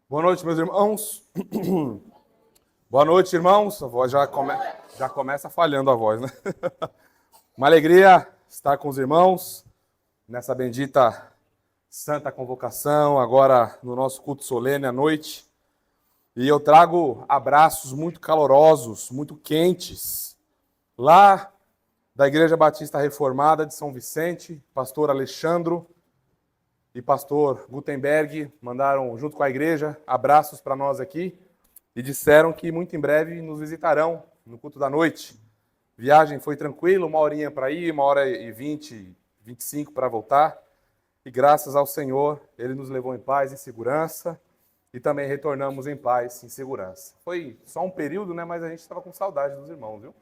Boa noite, meus irmãos. Boa noite, irmãos. A voz já começa falhando a voz, né? Uma alegria estar com os irmãos nessa bendita santa convocação, agora no nosso culto solene à noite. E eu trago abraços muito calorosos, muito quentes, lá da Igreja Batista Reformada de São Vicente, pastor Alexandro e pastor Gutenberg mandaram, junto com a igreja, abraços para nós aqui e disseram que muito em breve nos visitarão no culto da noite. Viagem foi tranquila, 1 horinha para ir, 1h20, 25 para voltar. E graças ao Senhor, Ele nos levou em paz e segurança e também retornamos em paz e segurança. Foi só um período, né? Mas a gente estava com saudade dos irmãos, viu?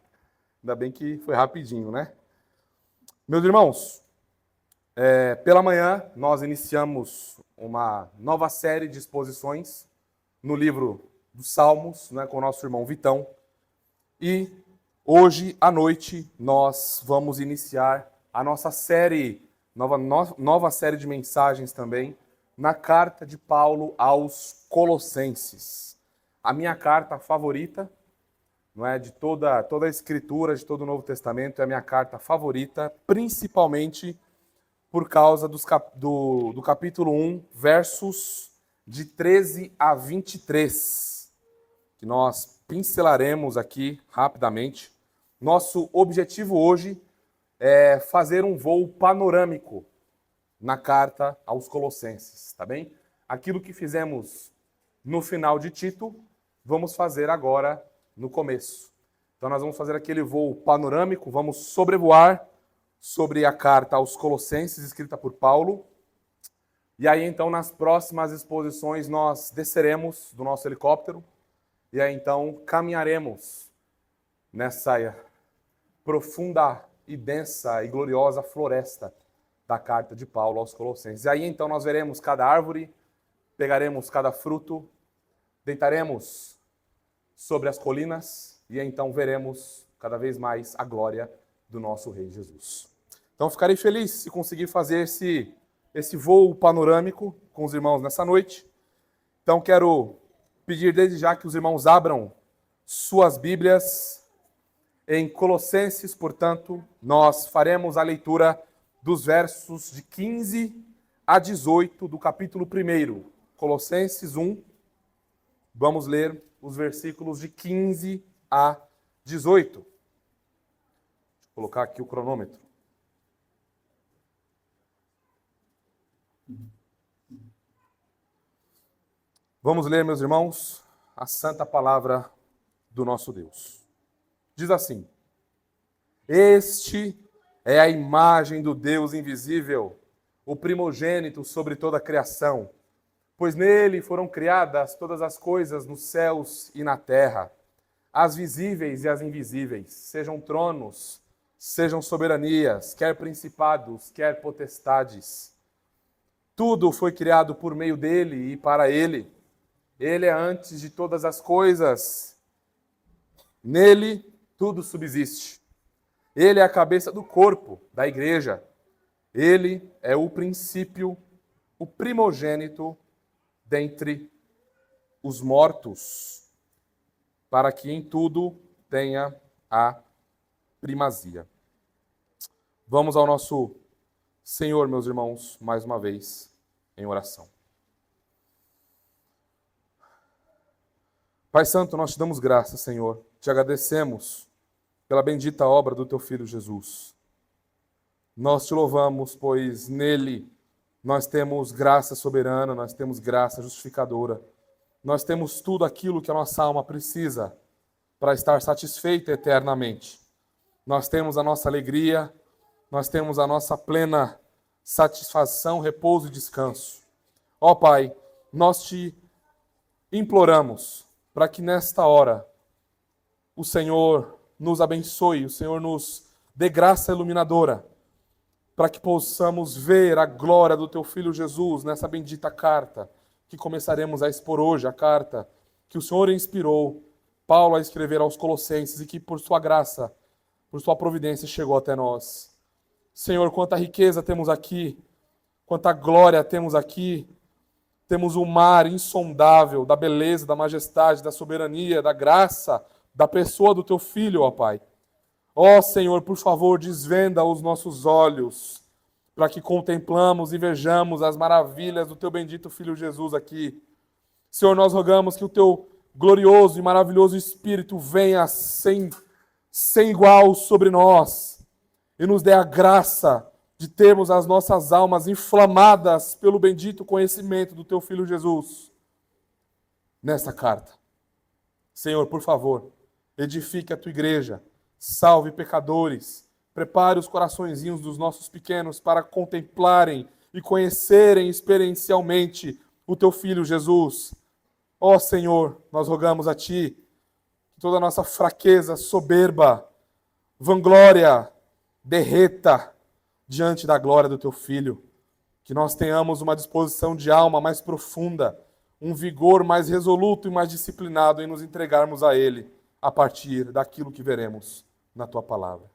Ainda bem que foi rapidinho, né? Meus irmãos, pela manhã, nós iniciamos uma nova série de exposições no livro dos Salmos, né, com o nosso irmão Vitão. E hoje à noite nós vamos iniciar a nossa série, nova série de mensagens também, na carta de Paulo aos Colossenses. A minha carta favorita, não é, de toda a escritura, de todo o Novo Testamento, é a minha carta favorita, principalmente por causa do capítulo 1, versos de 13 a 23, que nós pincelaremos aqui rapidamente. Nosso objetivo hoje é fazer um voo panorâmico na carta aos Colossenses, tá bem? Aquilo que fizemos no final de Tito, vamos fazer agora no começo. Então nós vamos fazer aquele voo panorâmico, vamos sobrevoar sobre a carta aos Colossenses, escrita por Paulo. E aí, então, nas próximas exposições, nós desceremos do nosso helicóptero e aí, então, caminharemos nessa profunda e densa e gloriosa floresta da carta de Paulo aos Colossenses. E aí, então, nós veremos cada árvore, pegaremos cada fruto, deitaremos sobre as colinas e aí, então, veremos cada vez mais a glória do nosso Rei Jesus. Então, ficarei feliz se conseguir fazer esse voo panorâmico com os irmãos nessa noite. Então, quero pedir desde já que os irmãos abram suas Bíblias em Colossenses, portanto, nós faremos a leitura dos versos de 15 a 18 do capítulo 1. Colossenses 1, vamos ler os versículos de 15 a 18. Vou colocar aqui o cronômetro. Vamos ler, meus irmãos, a santa palavra do nosso Deus. Diz assim: Este é a imagem do Deus invisível, o primogênito sobre toda a criação, pois nele foram criadas todas as coisas nos céus e na terra, as visíveis e as invisíveis, sejam tronos, sejam soberanias, quer principados, quer potestades. Tudo foi criado por meio dele e para ele. Ele é antes de todas as coisas. Nele tudo subsiste. Ele é a cabeça do corpo, da igreja. Ele é o princípio, o primogênito dentre os mortos, para que em tudo tenha a primazia. Vamos ao nosso Senhor, meus irmãos, mais uma vez, em oração. Pai Santo, nós te damos graças, Senhor. Te agradecemos pela bendita obra do Teu Filho Jesus. Nós te louvamos, pois nele nós temos graça soberana, nós temos graça justificadora. Nós temos tudo aquilo que a nossa alma precisa para estar satisfeita eternamente. Nós temos a nossa alegria, nós temos a nossa plena satisfação, repouso e descanso. Ó Pai, nós te imploramos para que nesta hora o Senhor nos abençoe, o Senhor nos dê graça iluminadora, para que possamos ver a glória do Teu Filho Jesus nessa bendita carta que começaremos a expor hoje, a carta que o Senhor inspirou Paulo a escrever aos Colossenses e que por Sua graça, por Sua providência chegou até nós. Senhor, quanta riqueza temos aqui, quanta glória temos aqui, temos o mar insondável da beleza, da majestade, da soberania, da graça, da pessoa do teu Filho, ó Pai. Ó Senhor, por favor, desvenda os nossos olhos, para que contemplamos e vejamos as maravilhas do teu bendito Filho Jesus aqui. Senhor, nós rogamos que o teu glorioso e maravilhoso Espírito venha sem igual sobre nós e nos dê a graça de termos as nossas almas inflamadas pelo bendito conhecimento do teu Filho Jesus nessa carta. Senhor, por favor, edifique a tua igreja, salve pecadores, prepare os coraçõezinhos dos nossos pequenos para contemplarem e conhecerem experiencialmente o teu Filho Jesus. Ó Senhor, nós rogamos a Ti que toda a nossa fraqueza, soberba, vanglória, derreta diante da glória do Teu Filho. Que nós tenhamos uma disposição de alma mais profunda, um vigor mais resoluto e mais disciplinado em nos entregarmos a Ele a partir daquilo que veremos na Tua Palavra.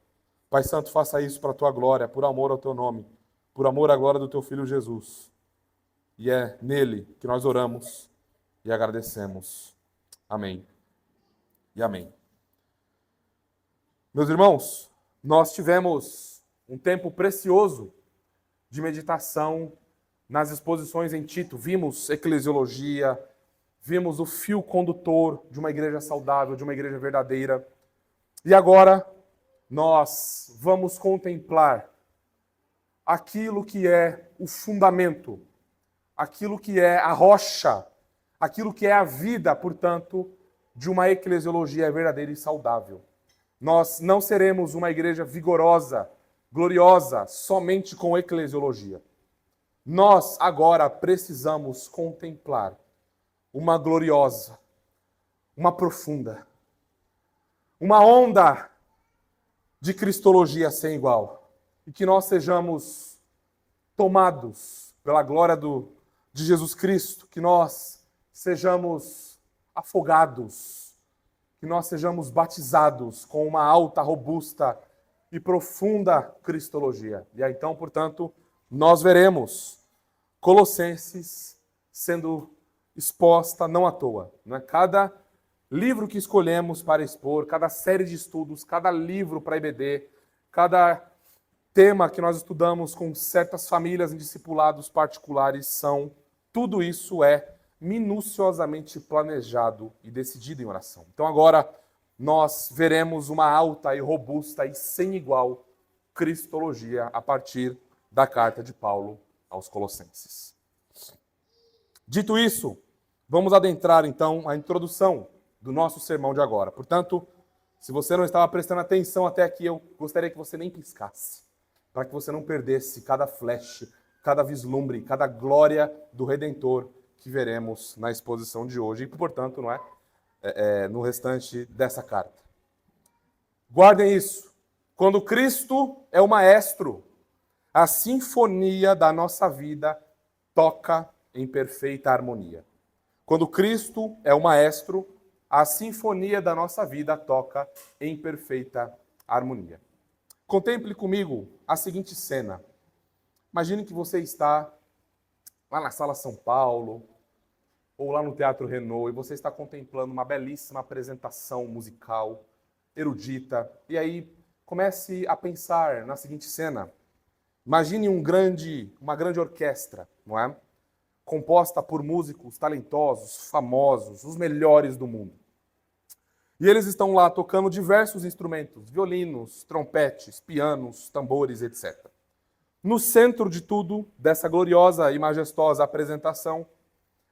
Pai Santo, faça isso para a Tua glória, por amor ao Teu nome, por amor à glória do Teu Filho Jesus. E é nele que nós oramos e agradecemos. Amém. E amém. Meus irmãos, nós tivemos um tempo precioso de meditação nas exposições em Tito. Vimos eclesiologia, vimos o fio condutor de uma igreja saudável, de uma igreja verdadeira. E agora nós vamos contemplar aquilo que é o fundamento, aquilo que é a rocha, aquilo que é a vida, portanto, de uma eclesiologia verdadeira e saudável. Nós não seremos uma igreja vigorosa, gloriosa, somente com eclesiologia. Nós agora precisamos contemplar uma gloriosa, uma profunda, uma onda de cristologia sem igual. E que nós sejamos tomados pela glória de Jesus Cristo, que nós sejamos afogados, que nós sejamos batizados com uma alta, robusta e profunda cristologia. E aí, então, portanto, nós veremos Colossenses sendo exposta não à toa. Não é? Cada livro que escolhemos para expor, cada série de estudos, cada livro para IBD, cada tema que nós estudamos com certas famílias em discipulados particulares tudo isso é minuciosamente planejado e decidido em oração. Então agora nós veremos uma alta e robusta e sem igual cristologia a partir da carta de Paulo aos Colossenses. Dito isso, vamos adentrar então a introdução do nosso sermão de agora. Portanto, se você não estava prestando atenção até aqui, eu gostaria que você nem piscasse, para que você não perdesse cada flash, cada vislumbre, cada glória do Redentor que veremos na exposição de hoje e, portanto, não é, no restante dessa carta. Guardem isso. Quando Cristo é o maestro, a sinfonia da nossa vida toca em perfeita harmonia. Quando Cristo é o maestro, a sinfonia da nossa vida toca em perfeita harmonia. Contemple comigo a seguinte cena. Imagine que você está lá na Sala São Paulo, ou lá no Teatro Renault, e você está contemplando uma belíssima apresentação musical, erudita, e aí comece a pensar na seguinte cena. Imagine uma grande orquestra, não é? Composta por músicos talentosos, famosos, os melhores do mundo. E eles estão lá tocando diversos instrumentos, violinos, trompetes, pianos, tambores, etc. No centro de tudo, dessa gloriosa e majestosa apresentação,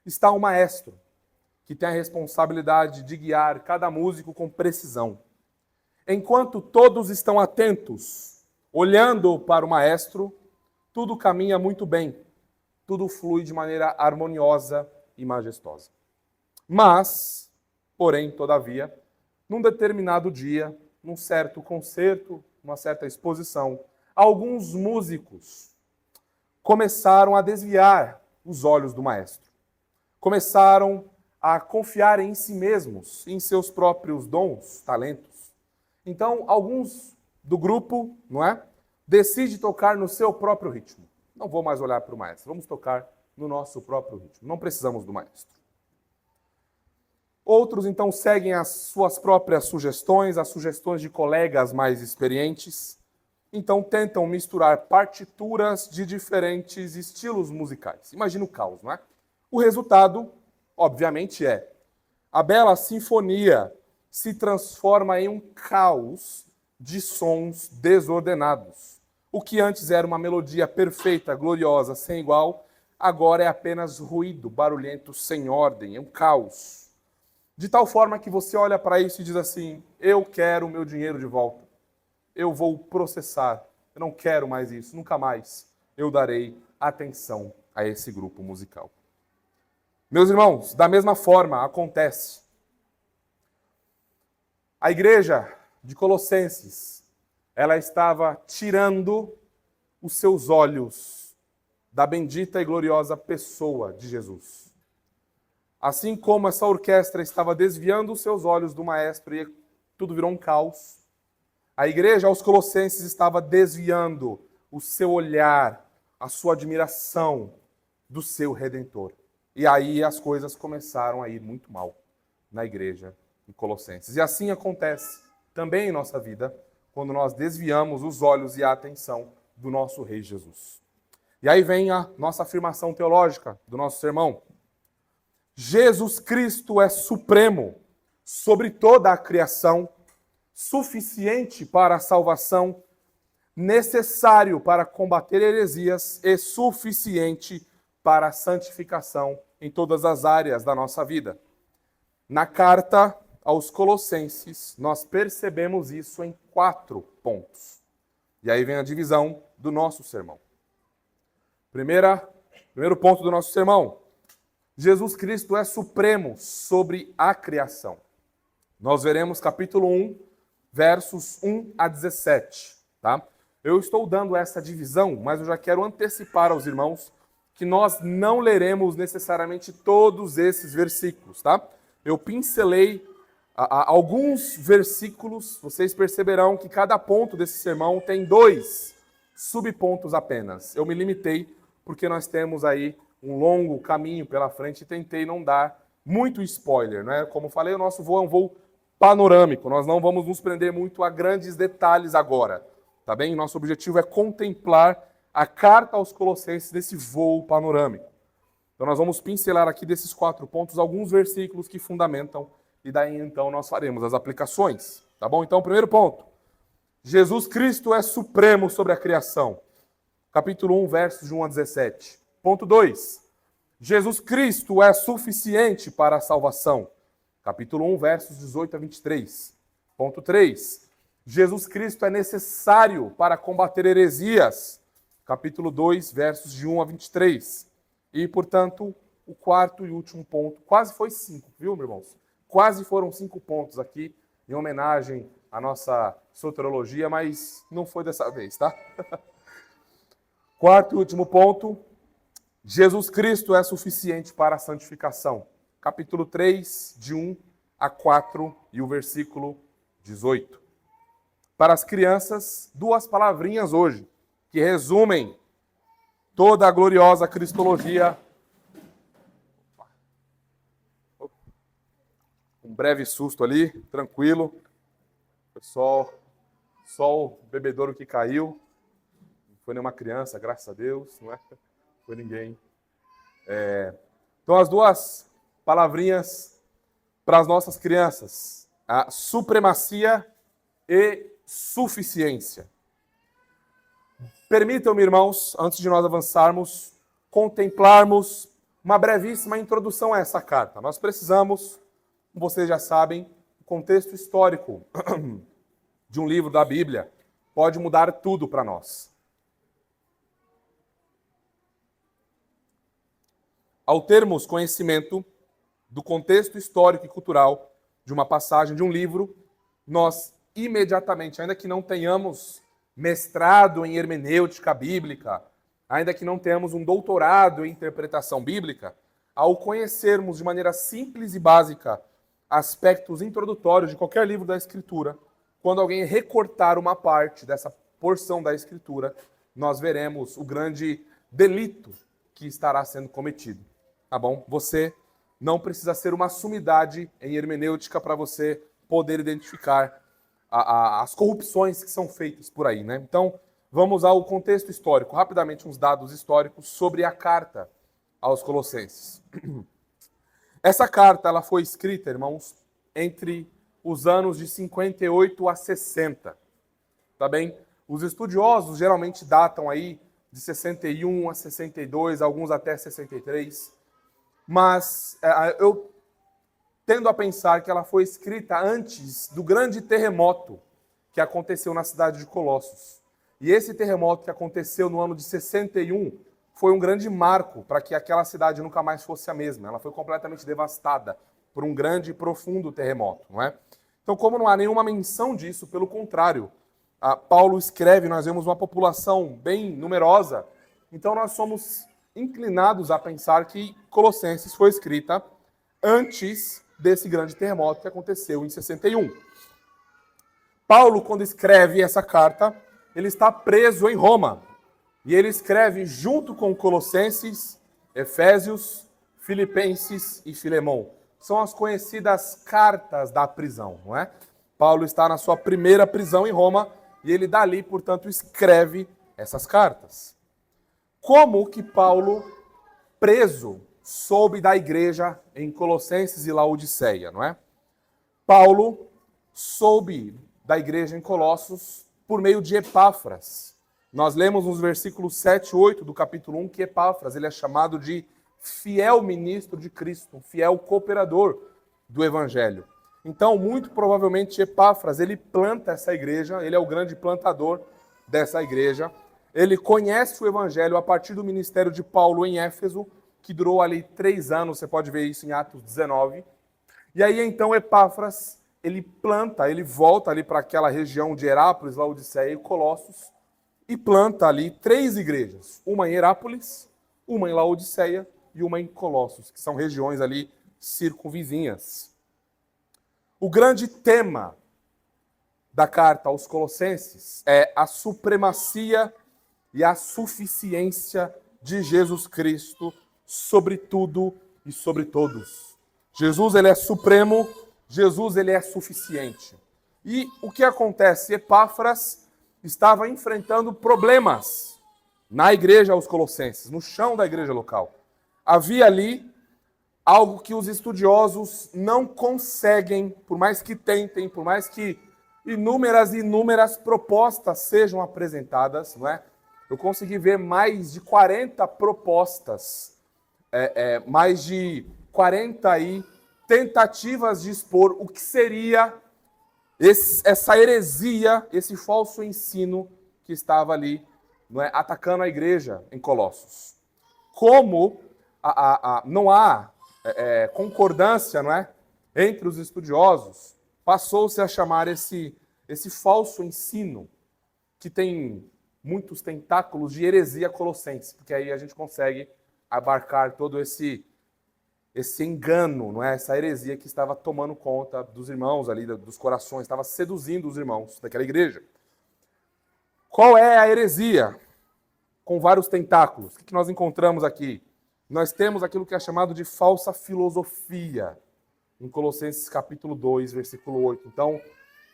está o maestro, que tem a responsabilidade de guiar cada músico com precisão. Enquanto todos estão atentos, olhando para o maestro, tudo caminha muito bem, tudo flui de maneira harmoniosa e majestosa. Mas, porém, todavia, num determinado dia, num certo concerto, numa certa exposição, alguns músicos começaram a desviar os olhos do maestro. Começaram a confiar em si mesmos, em seus próprios dons, talentos. Então, alguns do grupo, não é, decidem tocar no seu próprio ritmo. Não vou mais olhar para o maestro, vamos tocar no nosso próprio ritmo. Não precisamos do maestro. Outros, então, seguem as suas próprias sugestões, as sugestões de colegas mais experientes. Então, tentam misturar partituras de diferentes estilos musicais. Imagina o caos, não é? O resultado, obviamente, é a bela sinfonia se transforma em um caos de sons desordenados. O que antes era uma melodia perfeita, gloriosa, sem igual, agora é apenas ruído, barulhento, sem ordem, é um caos. De tal forma que você olha para isso e diz assim: eu quero o meu dinheiro de volta. Eu vou processar. Eu não quero mais isso, nunca mais eu darei atenção a esse grupo musical. Meus irmãos, da mesma forma acontece. A igreja de Colossenses, ela estava tirando os seus olhos da bendita e gloriosa pessoa de Jesus. Assim como essa orquestra estava desviando os seus olhos do maestro e tudo virou um caos, a igreja aos Colossenses estava desviando o seu olhar, a sua admiração do seu Redentor. E aí as coisas começaram a ir muito mal na igreja em Colossenses. E assim acontece também em nossa vida, quando nós desviamos os olhos e a atenção do nosso Rei Jesus. E aí vem a nossa afirmação teológica do nosso sermão. Jesus Cristo é supremo sobre toda a criação, suficiente para a salvação, necessário para combater heresias e suficiente para a santificação em todas as áreas da nossa vida. Na carta aos Colossenses, nós percebemos isso em 4 pontos. E aí vem a divisão do nosso sermão. Primeiro ponto do nosso sermão. Jesus Cristo é supremo sobre a criação. Nós veremos capítulo 1, versos 1 a 17. Tá? Eu estou dando essa divisão, mas eu já quero antecipar aos irmãos que nós não leremos necessariamente todos esses versículos. Tá? Eu pincelei alguns versículos, vocês perceberão que cada ponto desse sermão tem 2 subpontos apenas. Eu me limitei porque nós temos aí um longo caminho pela frente e tentei não dar muito spoiler, né? Como falei, o nosso voo é um voo panorâmico, nós não vamos nos prender muito a grandes detalhes agora, tá bem? Nosso objetivo é contemplar a carta aos Colossenses desse voo panorâmico. Então nós vamos pincelar aqui desses 4 pontos alguns versículos que fundamentam e daí então nós faremos as aplicações, tá bom? Então, primeiro ponto, Jesus Cristo é supremo sobre a criação. Capítulo 1, versos de 1 a 17. Ponto 2, Jesus Cristo é suficiente para a salvação. Capítulo 1, versos 18 a 23. Ponto 3, Jesus Cristo é necessário para combater heresias. Capítulo 2, versos de 1 a 23. E, portanto, o 4º e último ponto, quase foi 5, viu, meus irmãos? Quase foram 5 pontos aqui, em homenagem à nossa soteriologia, mas não foi dessa vez, tá? 4º e último ponto, Jesus Cristo é suficiente para a santificação. Capítulo 3, de 1 a 4 e o versículo 18. Para as crianças, 2 palavrinhas hoje, que resumem toda a gloriosa cristologia. Um breve susto ali, tranquilo. Foi só o bebedouro que caiu. Não foi nenhuma criança, graças a Deus, não é? Foi ninguém. Então, as 2 palavrinhas para as nossas crianças: a supremacia e suficiência. Permitam-me, irmãos, antes de nós avançarmos, contemplarmos uma brevíssima introdução a essa carta. Nós precisamos, como vocês já sabem, o contexto histórico de um livro da Bíblia pode mudar tudo para nós. Ao termos conhecimento do contexto histórico e cultural de uma passagem de um livro, nós imediatamente, ainda que não tenhamos mestrado em hermenêutica bíblica, ainda que não tenhamos um doutorado em interpretação bíblica, ao conhecermos de maneira simples e básica aspectos introdutórios de qualquer livro da Escritura, quando alguém recortar uma parte dessa porção da Escritura, nós veremos o grande delito que estará sendo cometido. Tá bom? Você não precisa ser uma sumidade em hermenêutica para você poder identificar as corrupções que são feitas por aí, né? Então, vamos ao contexto histórico. Rapidamente, uns dados históricos sobre a carta aos Colossenses. Essa carta ela foi escrita, irmãos, entre os anos de 58 a 60. Tá bem? Os estudiosos geralmente datam aí de 61 a 62, alguns até 63. Mas eu tendo a pensar que ela foi escrita antes do grande terremoto que aconteceu na cidade de Colossos. E esse terremoto que aconteceu no ano de 61 foi um grande marco para que aquela cidade nunca mais fosse a mesma. Ela foi completamente devastada por um grande e profundo terremoto, não é? Então, como não há nenhuma menção disso, pelo contrário, Paulo escreve, nós vemos uma população bem numerosa, então nós somos inclinados a pensar que Colossenses foi escrita antes desse grande terremoto que aconteceu em 61. Paulo, quando escreve essa carta, ele está preso em Roma. E ele escreve junto com Colossenses, Efésios, Filipenses e Filemão. São as conhecidas cartas da prisão, não é? Paulo está na sua primeira prisão em Roma e ele dali, portanto, escreve essas cartas. Como que Paulo, preso, soube da igreja em Colossenses e Laodiceia, não é? Paulo soube da igreja em Colossos por meio de Epáfras. Nós lemos nos versículos 7 e 8 do capítulo 1 que Epáfras ele é chamado de fiel ministro de Cristo, fiel cooperador do Evangelho. Então, muito provavelmente, Epáfras, ele planta essa igreja, ele é o grande plantador dessa igreja. Ele conhece o Evangelho a partir do ministério de Paulo em Éfeso, que durou ali 3 anos, você pode ver isso em Atos 19. E aí, então, Epáfras, ele planta, ele volta ali para aquela região de Herápolis, Laodiceia e Colossos, e planta ali 3 igrejas, uma em Herápolis, uma em Laodiceia e uma em Colossos, que são regiões ali circunvizinhas. O grande tema da carta aos Colossenses é a supremacia e a suficiência de Jesus Cristo sobre tudo e sobre todos. Jesus, ele é supremo, Jesus, ele é suficiente. E o que acontece? Epáfras estava enfrentando problemas na igreja aos Colossenses, no chão da igreja local. Havia ali algo que os estudiosos não conseguem, por mais que tentem, por mais que inúmeras propostas sejam apresentadas, não é? Eu consegui ver mais de 40 propostas, mais de 40 aí, tentativas de expor o que seria essa heresia, esse falso ensino que estava ali, não é, atacando a igreja em Colossos. Como não há concordância, não é, entre os estudiosos, passou-se a chamar esse falso ensino, que tem muitos tentáculos de heresia colossense, porque aí a gente consegue abarcar todo esse engano, não é? Essa heresia que estava tomando conta dos irmãos ali, dos corações, estava seduzindo os irmãos daquela igreja. Qual é a heresia? Com vários tentáculos. O que nós encontramos aqui? Nós temos aquilo que é chamado de falsa filosofia, em Colossenses capítulo 2, versículo 8. Então,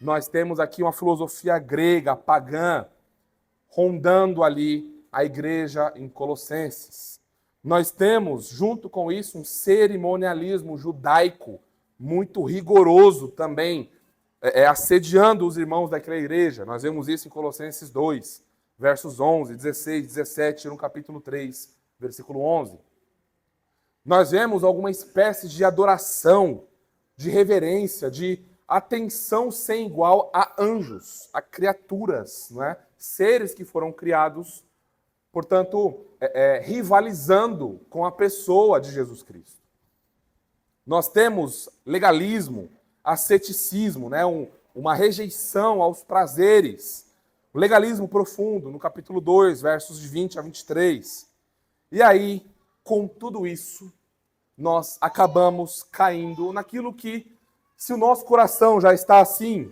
nós temos aqui uma filosofia grega, pagã, rondando ali a igreja em Colossenses. Nós temos, junto com isso, um cerimonialismo judaico muito rigoroso também, assediando os irmãos daquela igreja. Nós vemos isso em Colossenses 2, versos 11, 16, 17, no capítulo 3, versículo 11. Nós vemos alguma espécie de adoração, de reverência, de atenção sem igual a anjos, a criaturas, não é? Seres que foram criados, portanto, rivalizando com a pessoa de Jesus Cristo. Nós temos legalismo, asceticismo, né? Uma rejeição aos prazeres. O legalismo profundo, no capítulo 2, versos de 20 a 23. E aí, com tudo isso, nós acabamos caindo naquilo que, se o nosso coração já está assim,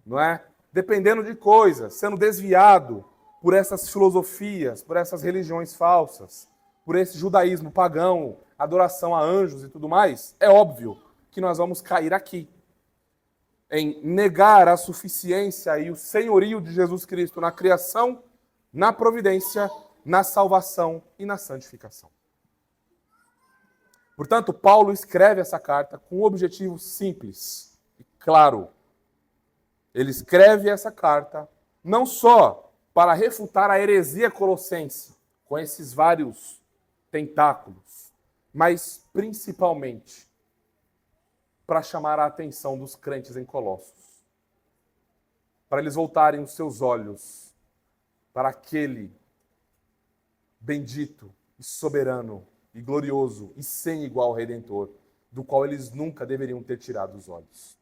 não é? Dependendo de coisas, sendo desviado por essas filosofias, por essas religiões falsas, por esse judaísmo pagão, adoração a anjos e tudo mais, é óbvio que nós vamos cair aqui, em negar a suficiência e o senhorio de Jesus Cristo na criação, na providência, na salvação e na santificação. Portanto, Paulo escreve essa carta com um objetivo simples e claro. Ele escreve essa carta não só para refutar a heresia colossense, com esses vários tentáculos, mas principalmente para chamar a atenção dos crentes em Colossos, para eles voltarem os seus olhos para aquele bendito e soberano e glorioso e sem igual Redentor, do qual eles nunca deveriam ter tirado os olhos.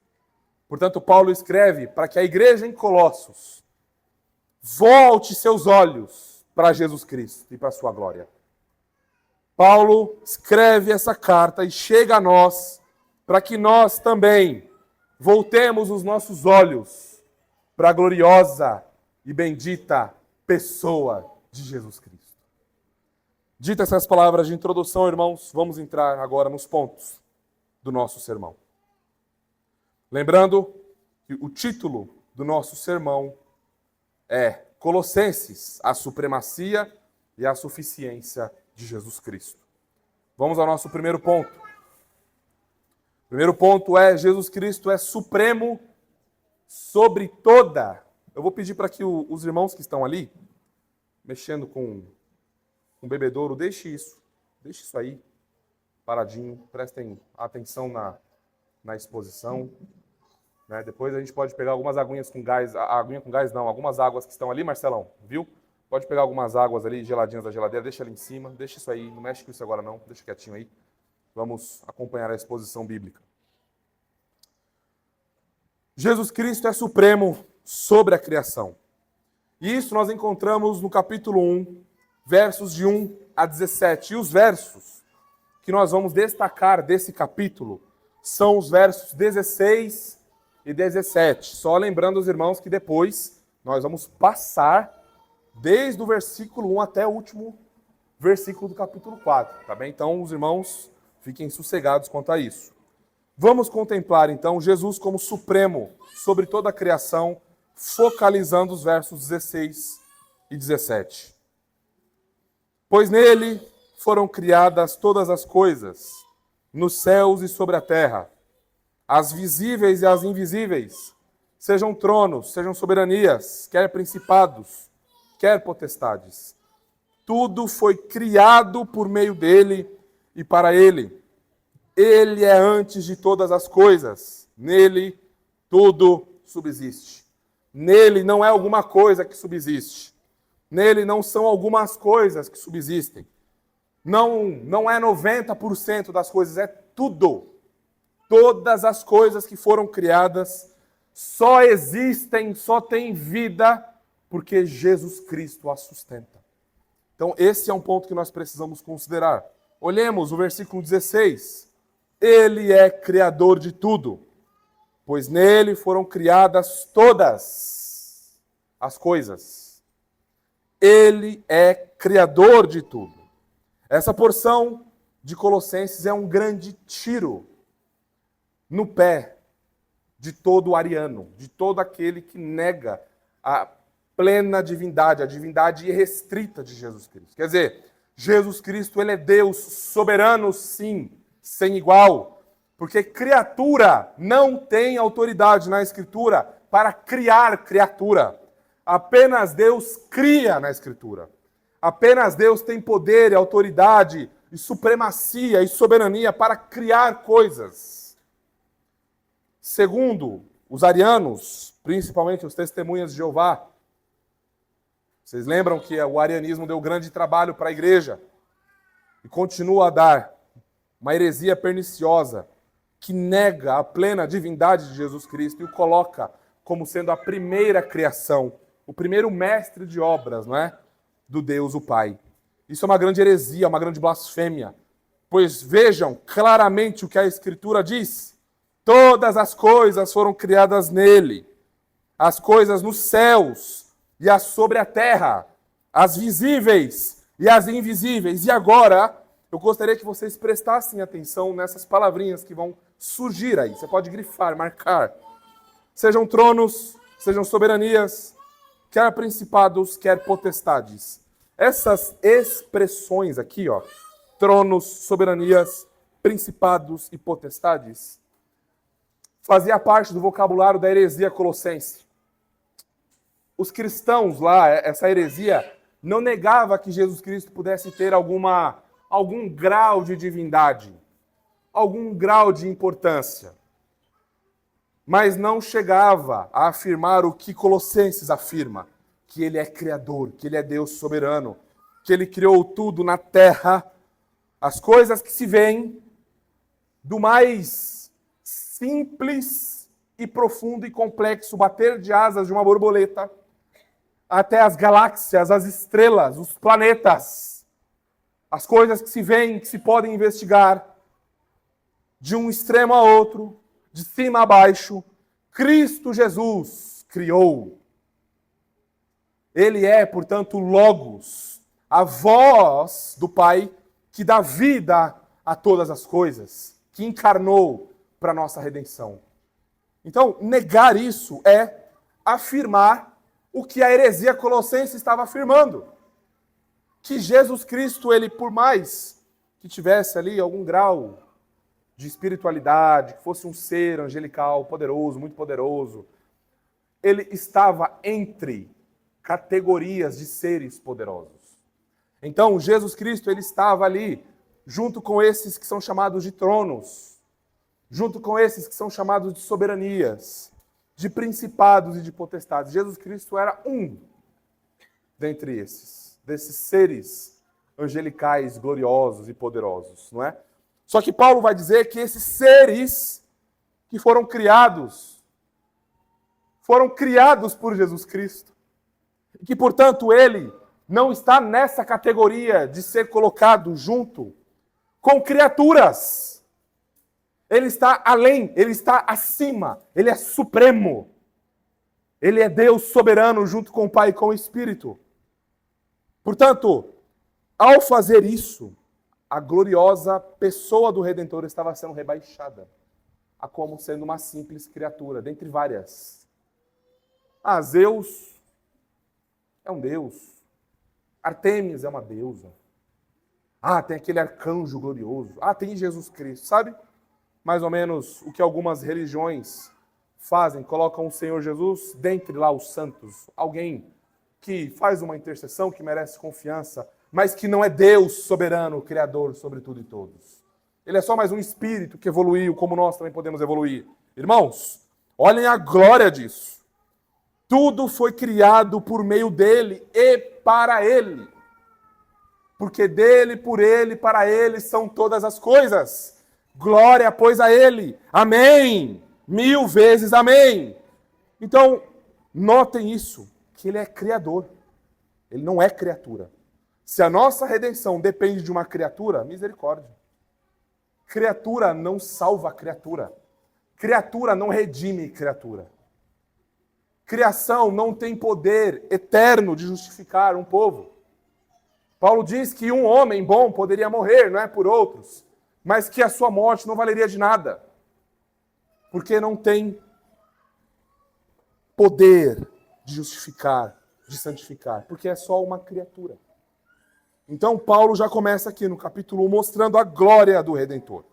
Portanto, Paulo escreve para que a igreja em Colossos volte seus olhos para Jesus Cristo e para a sua glória. Paulo escreve essa carta e chega a nós para que nós também voltemos os nossos olhos para a gloriosa e bendita pessoa de Jesus Cristo. Ditas essas palavras de introdução, irmãos, vamos entrar agora nos pontos do nosso sermão. Lembrando que o título do nosso sermão é Colossenses, a supremacia e a suficiência de Jesus Cristo. Vamos ao nosso primeiro ponto. O primeiro ponto é: Jesus Cristo é supremo sobre toda. Eu vou pedir para que os irmãos que estão ali, mexendo com um bebedouro, deixe isso aí, paradinho, prestem atenção na exposição. Né? Depois a gente pode pegar algumas aguinhas com gás, algumas águas que estão ali, Marcelão, viu? Pode pegar algumas águas ali, geladinhas da geladeira, deixa ali em cima, deixa isso aí, não mexe com isso agora não, deixa quietinho aí. Vamos acompanhar a exposição bíblica. Jesus Cristo é supremo sobre a criação. E isso nós encontramos no capítulo 1, versos de 1 a 17. E os versos que nós vamos destacar desse capítulo são os versos 16 e 17. Só lembrando os irmãos que depois nós vamos passar desde o versículo 1 até o último versículo do capítulo 4. Tá bem? Então os irmãos fiquem sossegados quanto a isso. Vamos contemplar então Jesus como supremo sobre toda a criação, focalizando os versos 16 e 17. Pois nele foram criadas todas as coisas, nos céus e sobre a terra, as visíveis e as invisíveis, sejam tronos, sejam soberanias, quer principados, quer potestades. Tudo foi criado por meio dele e para ele. Ele é antes de todas as coisas. Nele tudo subsiste. Nele não é alguma coisa que subsiste. Nele não são algumas coisas que subsistem. Não é 90% das coisas, é tudo. Todas as coisas que foram criadas só existem, só têm vida, porque Jesus Cristo as sustenta. Então esse é um ponto que nós precisamos considerar. Olhemos o versículo 16. Ele é criador de tudo, pois nele foram criadas todas as coisas. Ele é criador de tudo. Essa porção de Colossenses é um grande tiro no pé de todo ariano, de todo aquele que nega a plena divindade, a divindade irrestrita de Jesus Cristo. Quer dizer, Jesus Cristo, ele é Deus soberano, sim, sem igual, porque criatura não tem autoridade na Escritura para criar criatura. Apenas Deus cria na Escritura. Apenas Deus tem poder e autoridade e supremacia e soberania para criar coisas. Segundo os arianos, principalmente os testemunhas de Jeová, vocês lembram que o arianismo deu grande trabalho para a igreja e continua a dar uma heresia perniciosa que nega a plena divindade de Jesus Cristo e o coloca como sendo a primeira criação, o primeiro mestre de obras, não é? Do Deus, o Pai. Isso é uma grande heresia, uma grande blasfêmia, pois vejam claramente o que a Escritura diz. Todas as coisas foram criadas nele, as coisas nos céus e as sobre a terra, as visíveis e as invisíveis. E agora, eu gostaria que vocês prestassem atenção nessas palavrinhas que vão surgir aí. Você pode grifar, marcar. Sejam tronos, sejam soberanias, quer principados, quer potestades. Essas expressões aqui, ó, tronos, soberanias, principados e potestades, fazia parte do vocabulário da heresia colossense. Os cristãos lá, essa heresia, não negava que Jesus Cristo pudesse ter algum grau de divindade, algum grau de importância. Mas não chegava a afirmar o que Colossenses afirma, que ele é criador, que ele é Deus soberano, que ele criou tudo na terra, as coisas que se veem, do mais simples e profundo e complexo bater de asas de uma borboleta, até as galáxias, as estrelas, os planetas, as coisas que se veem, que se podem investigar, de um extremo a outro, de cima a baixo, Cristo Jesus criou. Ele é, portanto, Logos, a voz do Pai que dá vida a todas as coisas, que encarnou para a nossa redenção. Então, negar isso é afirmar o que a heresia colossense estava afirmando. Que Jesus Cristo, ele, por mais que tivesse ali algum grau de espiritualidade, que fosse um ser angelical, poderoso, muito poderoso, ele estava entre categorias de seres poderosos. Então, Jesus Cristo, ele estava ali, junto com esses que são chamados de tronos, junto com esses que são chamados de soberanias, de principados e de potestades. Jesus Cristo era um dentre desses seres angelicais, gloriosos e poderosos, não é? Só que Paulo vai dizer que esses seres que foram criados por Jesus Cristo. E que, portanto, ele não está nessa categoria de ser colocado junto com criaturas. Ele está além, ele está acima, ele é supremo. Ele é Deus soberano junto com o Pai e com o Espírito. Portanto, ao fazer isso, a gloriosa pessoa do Redentor estava sendo rebaixada a como sendo uma simples criatura, dentre várias. Zeus é um deus. Artemis é uma deusa. Tem aquele arcanjo glorioso. Tem Jesus Cristo, sabe? Mais ou menos o que algumas religiões fazem, colocam o Senhor Jesus dentre lá os santos. Alguém que faz uma intercessão, que merece confiança, mas que não é Deus soberano, criador sobre tudo e todos. Ele é só mais um espírito que evoluiu, como nós também podemos evoluir. Irmãos, olhem a glória disso. Tudo foi criado por meio dele e para ele. Porque dele, por ele, para ele são todas as coisas. Glória, pois, a ele. Amém. 1000 vezes amém. Então, notem isso, que ele é criador. Ele não é criatura. Se a nossa redenção depende de uma criatura, misericórdia. Criatura não salva criatura. Criatura não redime criatura. Criação não tem poder eterno de justificar um povo. Paulo diz que um homem bom poderia morrer, não é por outros, mas que a sua morte não valeria de nada, porque não tem poder de justificar, de santificar, porque é só uma criatura. Então Paulo já começa aqui no capítulo 1 mostrando a glória do Redentor.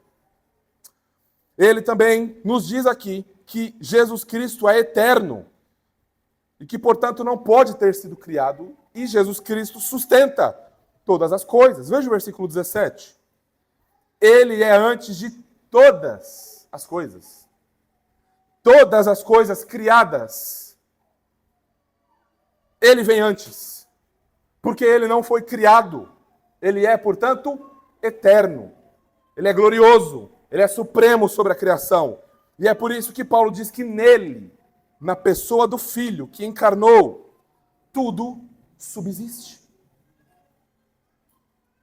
Ele também nos diz aqui que Jesus Cristo é eterno e que, portanto, não pode ter sido criado, e Jesus Cristo sustenta todas as coisas. Veja o versículo 17. Ele é antes de todas as coisas. Todas as coisas criadas. Ele vem antes. Porque ele não foi criado. Ele é, portanto, eterno. Ele é glorioso. Ele é supremo sobre a criação. E é por isso que Paulo diz que nele, na pessoa do Filho que encarnou, tudo subsiste.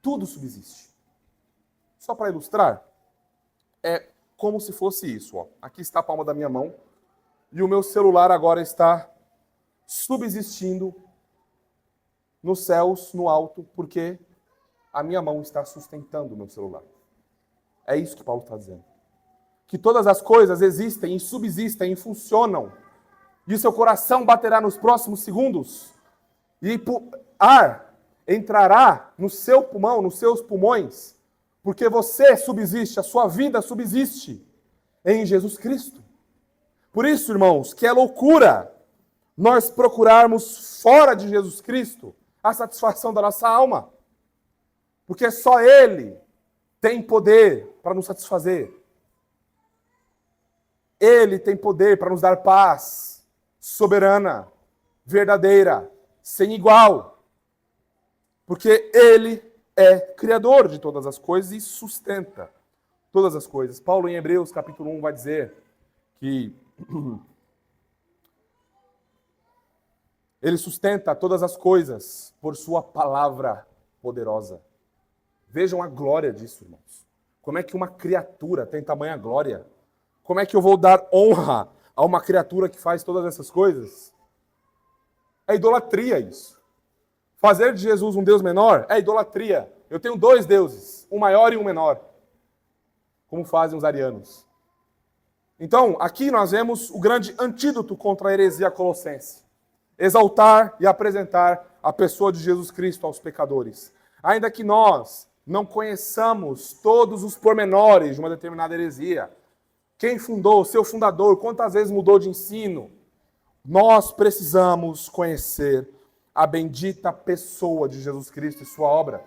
Tudo subsiste. Só para ilustrar, é como se fosse isso. Ó. Aqui está a palma da minha mão e o meu celular agora está subsistindo nos céus, no alto, porque a minha mão está sustentando o meu celular. É isso que Paulo está dizendo. Que todas as coisas existem e subsistem e funcionam. E o seu coração baterá nos próximos segundos. E ar entrará no seu pulmão, nos seus pulmões. Porque você subsiste, a sua vida subsiste em Jesus Cristo. Por isso, irmãos, que é loucura nós procurarmos fora de Jesus Cristo a satisfação da nossa alma. Porque só Ele tem poder para nos satisfazer. Ele tem poder para nos dar paz soberana, verdadeira, sem igual. Porque Ele é Criador de todas as coisas e sustenta todas as coisas. Paulo, em Hebreus, capítulo 1, vai dizer que Ele sustenta todas as coisas por sua palavra poderosa. Vejam a glória disso, irmãos. Como é que uma criatura tem tamanha glória? Como é que eu vou dar honra a uma criatura que faz todas essas coisas? É idolatria isso. Fazer de Jesus um Deus menor é idolatria. Eu tenho dois deuses, um maior e um menor. Como fazem os arianos. Então, aqui nós vemos o grande antídoto contra a heresia colossense. Exaltar e apresentar a pessoa de Jesus Cristo aos pecadores. Ainda que nós não conheçamos todos os pormenores de uma determinada heresia, quem fundou, seu fundador, quantas vezes mudou de ensino, nós precisamos conhecer a bendita pessoa de Jesus Cristo e sua obra.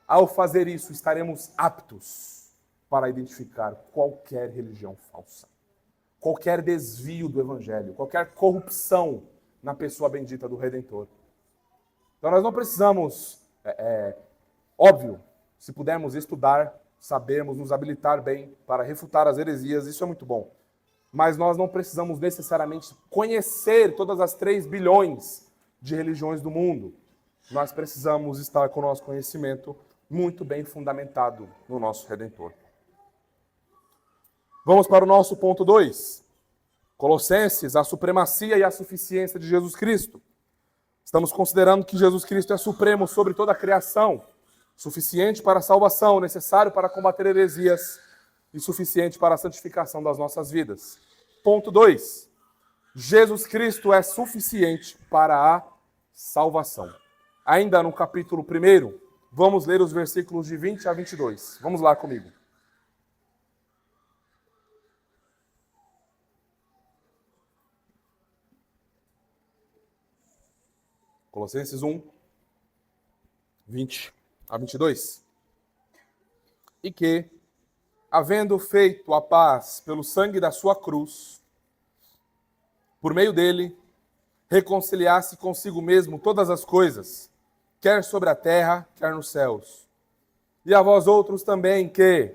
Ao fazer isso, estaremos aptos para identificar qualquer religião falsa, qualquer desvio do Evangelho, qualquer corrupção na pessoa bendita do Redentor. Então nós não precisamos, óbvio, se pudermos estudar, sabermos nos habilitar bem para refutar as heresias, isso é muito bom. Mas nós não precisamos necessariamente conhecer todas as 3 bilhões de religiões do mundo. Nós precisamos estar com o nosso conhecimento muito bem fundamentado no nosso Redentor. Vamos para o nosso ponto 2. Colossenses, a supremacia e a suficiência de Jesus Cristo. Estamos considerando que Jesus Cristo é supremo sobre toda a criação, suficiente para a salvação, necessário para combater heresias e suficiente para a santificação das nossas vidas. Ponto 2. Jesus Cristo é suficiente para a salvação. Ainda no capítulo 1, vamos ler os versículos de 20 a 22. Vamos lá comigo. Colossenses 1, 20 a 22. E que, havendo feito a paz pelo sangue da sua cruz, por meio dele, reconciliasse consigo mesmo todas as coisas, quer sobre a terra, quer nos céus. E a vós outros também, que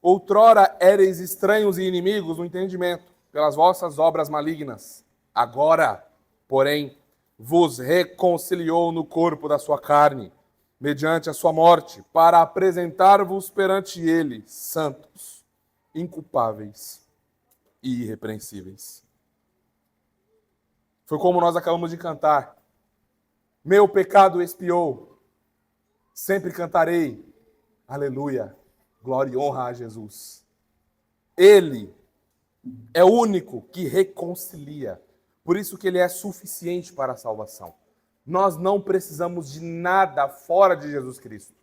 outrora éreis estranhos e inimigos no entendimento, pelas vossas obras malignas, agora, porém, vos reconciliou no corpo da sua carne, mediante a sua morte, para apresentar-vos perante ele, santos, inculpáveis e irrepreensíveis. Foi como nós acabamos de cantar. Meu pecado expiou, sempre cantarei, aleluia, glória e honra a Jesus. Ele é o único que reconcilia. Por isso que ele é suficiente para a salvação. Nós não precisamos de nada fora de Jesus Cristo.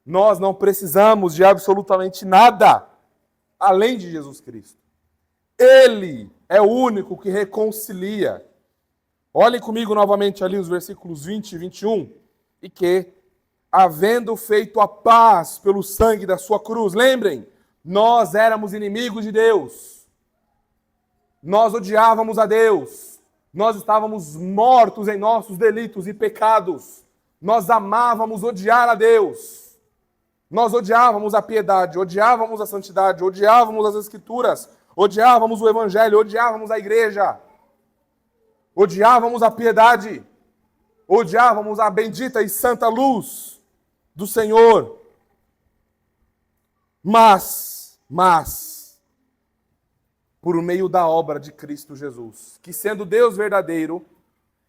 Nós não precisamos de absolutamente nada além de Jesus Cristo. Ele é o único que reconcilia. Olhem comigo novamente ali os versículos 20 e 21. E que, havendo feito a paz pelo sangue da sua cruz, lembrem, nós éramos inimigos de Deus. Nós odiávamos a Deus. Nós estávamos mortos em nossos delitos e pecados. Nós amávamos odiar a Deus. Nós odiávamos a piedade, odiávamos a santidade, odiávamos as Escrituras, odiávamos o Evangelho, odiávamos a igreja. Odiávamos a piedade. Odiávamos a bendita e santa luz do Senhor. Mas, por meio da obra de Cristo Jesus, que sendo Deus verdadeiro,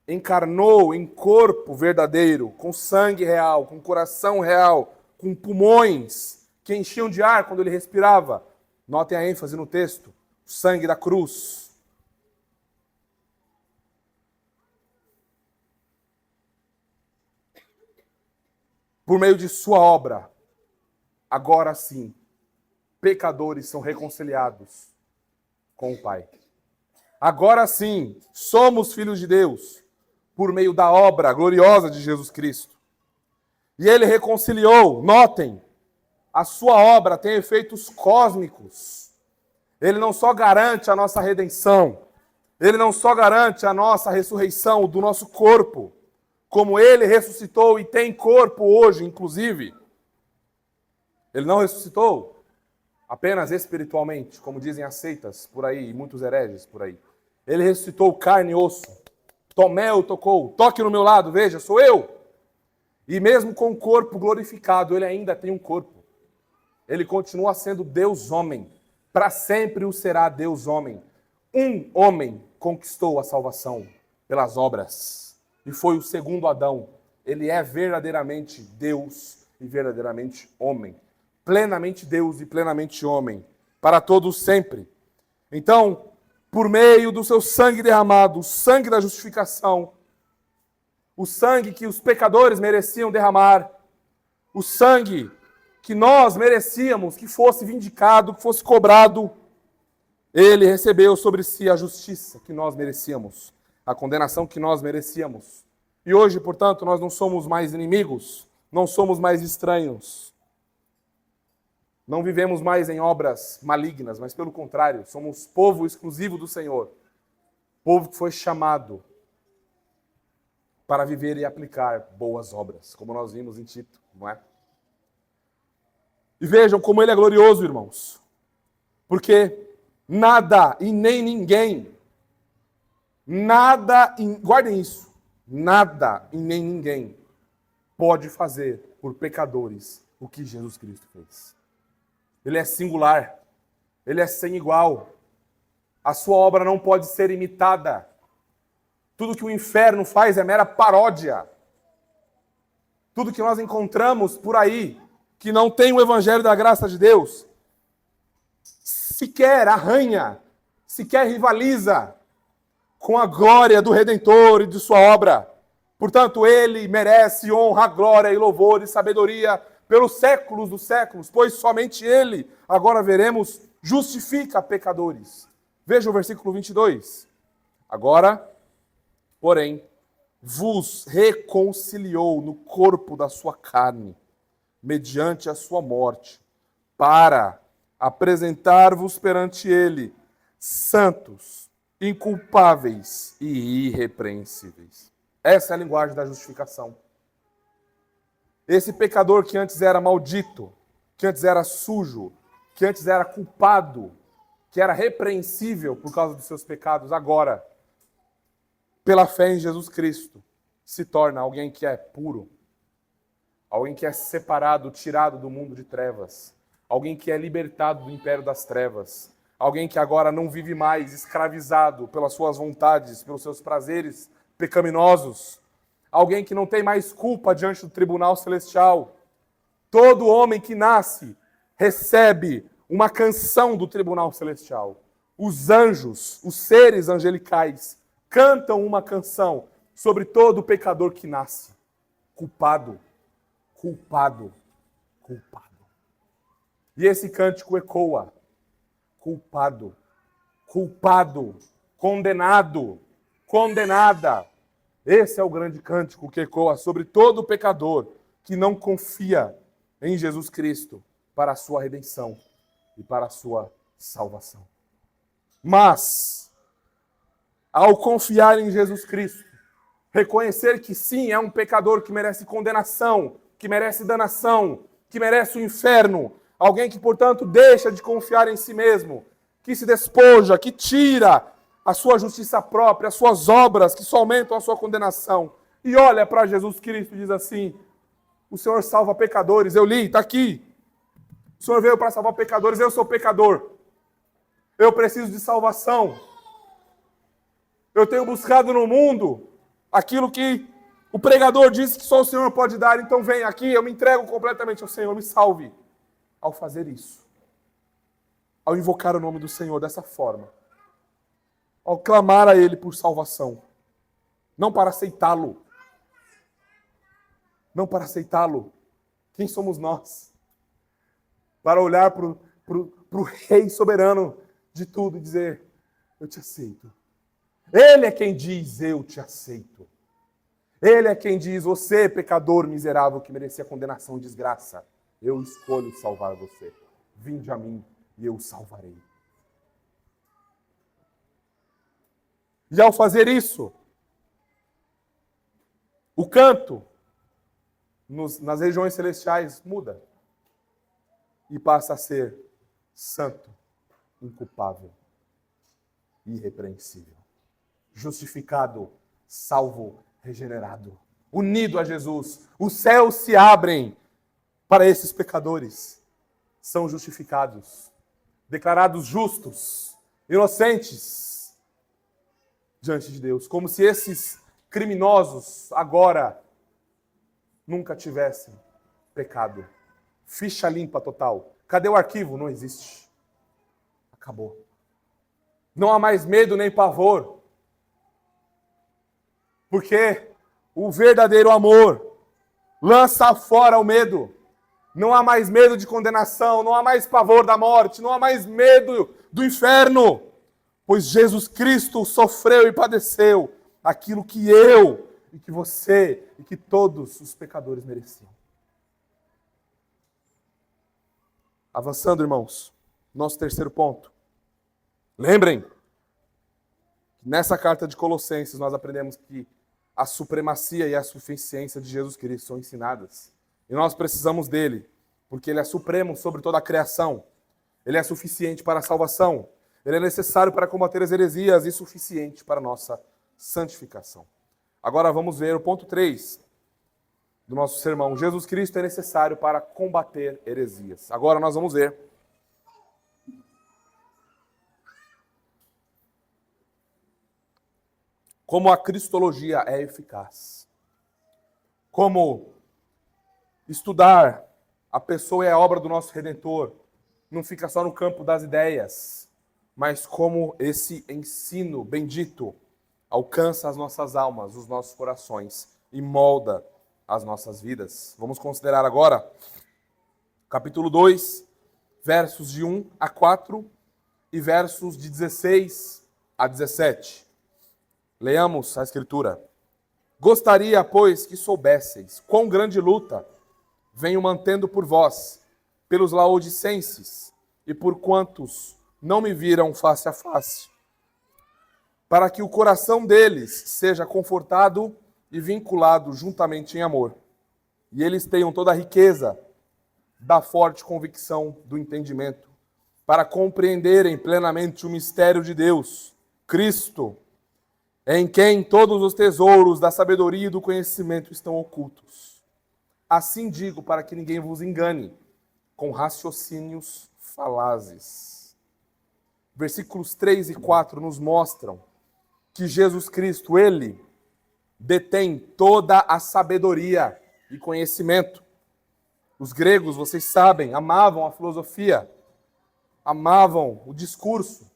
encarnou em corpo verdadeiro, com sangue real, com coração real, com pulmões que enchiam de ar quando ele respirava. Notem a ênfase no texto, o sangue da cruz. Por meio de sua obra, agora sim, pecadores são reconciliados com o Pai. Agora sim, somos filhos de Deus, por meio da obra gloriosa de Jesus Cristo. E ele reconciliou, notem, a sua obra tem efeitos cósmicos. Ele não só garante a nossa redenção, ele não só garante a nossa ressurreição do nosso corpo, como ele ressuscitou e tem corpo hoje, inclusive. Ele não ressuscitou apenas espiritualmente, como dizem as seitas por aí, e muitos hereges por aí. Ele ressuscitou carne e osso. Tomé o tocou, toque no meu lado, veja, sou eu. E mesmo com o corpo glorificado, ele ainda tem um corpo. Ele continua sendo Deus-homem. Para sempre o será Deus-homem. Um homem conquistou a salvação pelas obras. E foi o segundo Adão. Ele é verdadeiramente Deus e verdadeiramente homem. Plenamente Deus e plenamente homem. Para todos sempre. Então, por meio do seu sangue derramado, o sangue da justificação, o sangue que os pecadores mereciam derramar, o sangue que nós merecíamos que fosse vindicado, que fosse cobrado, ele recebeu sobre si a justiça que nós merecíamos, a condenação que nós merecíamos. E hoje, portanto, nós não somos mais inimigos, não somos mais estranhos, não vivemos mais em obras malignas, mas pelo contrário, somos povo exclusivo do Senhor, povo que foi chamado para viver e aplicar boas obras, como nós vimos em Tito, não é? E vejam como ele é glorioso, irmãos. Porque nada e nem ninguém, guardem isso, nada e nem ninguém pode fazer por pecadores o que Jesus Cristo fez. Ele é singular, ele é sem igual. A sua obra não pode ser imitada. Tudo que o inferno faz é mera paródia. Tudo que nós encontramos por aí, que não tem o evangelho da graça de Deus, sequer arranha, sequer rivaliza com a glória do Redentor e de sua obra. Portanto, ele merece honra, glória e louvor e sabedoria pelos séculos dos séculos, pois somente ele, agora veremos, justifica pecadores. Veja o versículo 22. Agora, porém, vos reconciliou no corpo da sua carne, mediante a sua morte, para apresentar-vos perante ele, santos, inculpáveis e irrepreensíveis. Essa é a linguagem da justificação. Esse pecador que antes era maldito, que antes era sujo, que antes era culpado, que era repreensível por causa dos seus pecados, agora, pela fé em Jesus Cristo, se torna alguém que é puro, alguém que é separado, tirado do mundo de trevas, alguém que é libertado do império das trevas, alguém que agora não vive mais escravizado pelas suas vontades, pelos seus prazeres pecaminosos, alguém que não tem mais culpa diante do tribunal celestial. Todo homem que nasce recebe uma canção do tribunal celestial. Os anjos, os seres angelicais, cantam uma canção sobre todo pecador que nasce. Culpado, culpado, culpado. E esse cântico ecoa. Culpado, culpado, condenado, condenada. Esse é o grande cântico que ecoa sobre todo pecador que não confia em Jesus Cristo para a sua redenção e para a sua salvação. Mas, ao confiar em Jesus Cristo, reconhecer que sim, é um pecador que merece condenação, que merece danação, que merece o inferno, alguém que, portanto, deixa de confiar em si mesmo, que se despoja, que tira a sua justiça própria, as suas obras que só aumentam a sua condenação, e olha para Jesus Cristo e diz assim: o Senhor salva pecadores, eu li, está aqui. O Senhor veio para salvar pecadores, eu sou pecador. Eu preciso de salvação. Eu tenho buscado no mundo Aquilo que o pregador disse que só o Senhor pode dar, então vem aqui, eu me entrego completamente ao Senhor, me salve. Ao fazer isso, ao invocar o nome do Senhor dessa forma, ao clamar a Ele por salvação, não para aceitá-lo, não para aceitá-lo. Quem somos nós? Para olhar para o Rei soberano de tudo e dizer, eu te aceito. Ele é quem diz, eu te aceito. Ele é quem diz, você, pecador miserável que merecia condenação e desgraça, eu escolho salvar você. Vinde a mim e eu o salvarei. E ao fazer isso, o canto nas regiões celestiais muda e passa a ser santo, inculpável, irrepreensível, justificado, salvo, regenerado, unido a Jesus. Os céus se abrem para esses pecadores. São justificados, declarados justos, inocentes diante de Deus, como se esses criminosos agora nunca tivessem pecado. Ficha limpa total. Cadê o arquivo? Não existe. Acabou. Não há mais medo nem pavor. Porque o verdadeiro amor lança fora o medo. Não há mais medo de condenação, não há mais pavor da morte, não há mais medo do inferno. Pois Jesus Cristo sofreu e padeceu aquilo que eu e que você e que todos os pecadores mereciam. Avançando, irmãos, nosso terceiro ponto. Lembrem, nessa carta de Colossenses nós aprendemos que a supremacia e a suficiência de Jesus Cristo são ensinadas. E nós precisamos dele, porque ele é supremo sobre toda a criação. Ele é suficiente para a salvação. Ele é necessário para combater as heresias e suficiente para a nossa santificação. Agora vamos ver o ponto 3 do nosso sermão. Jesus Cristo é necessário para combater heresias. Agora nós vamos ver como a cristologia é eficaz. Como estudar a pessoa e a obra do nosso Redentor não fica só no campo das ideias, mas como esse ensino bendito alcança as nossas almas, os nossos corações e molda as nossas vidas. Vamos considerar agora capítulo 2, versos de 1 a 4 e versos de 16 a 17. Leamos a Escritura. Gostaria, pois, que soubesseis quão grande luta venho mantendo por vós, pelos laodicenses e por quantos não me viram face a face, para que o coração deles seja confortado e vinculado juntamente em amor, e eles tenham toda a riqueza da forte convicção do entendimento, para compreenderem plenamente o mistério de Deus, Cristo, em quem todos os tesouros da sabedoria e do conhecimento estão ocultos. Assim digo, para que ninguém vos engane com raciocínios falazes. Versículos 3 e 4 nos mostram que Jesus Cristo, ele detém toda a sabedoria e conhecimento. Os gregos, vocês sabem, amavam a filosofia, amavam o discurso,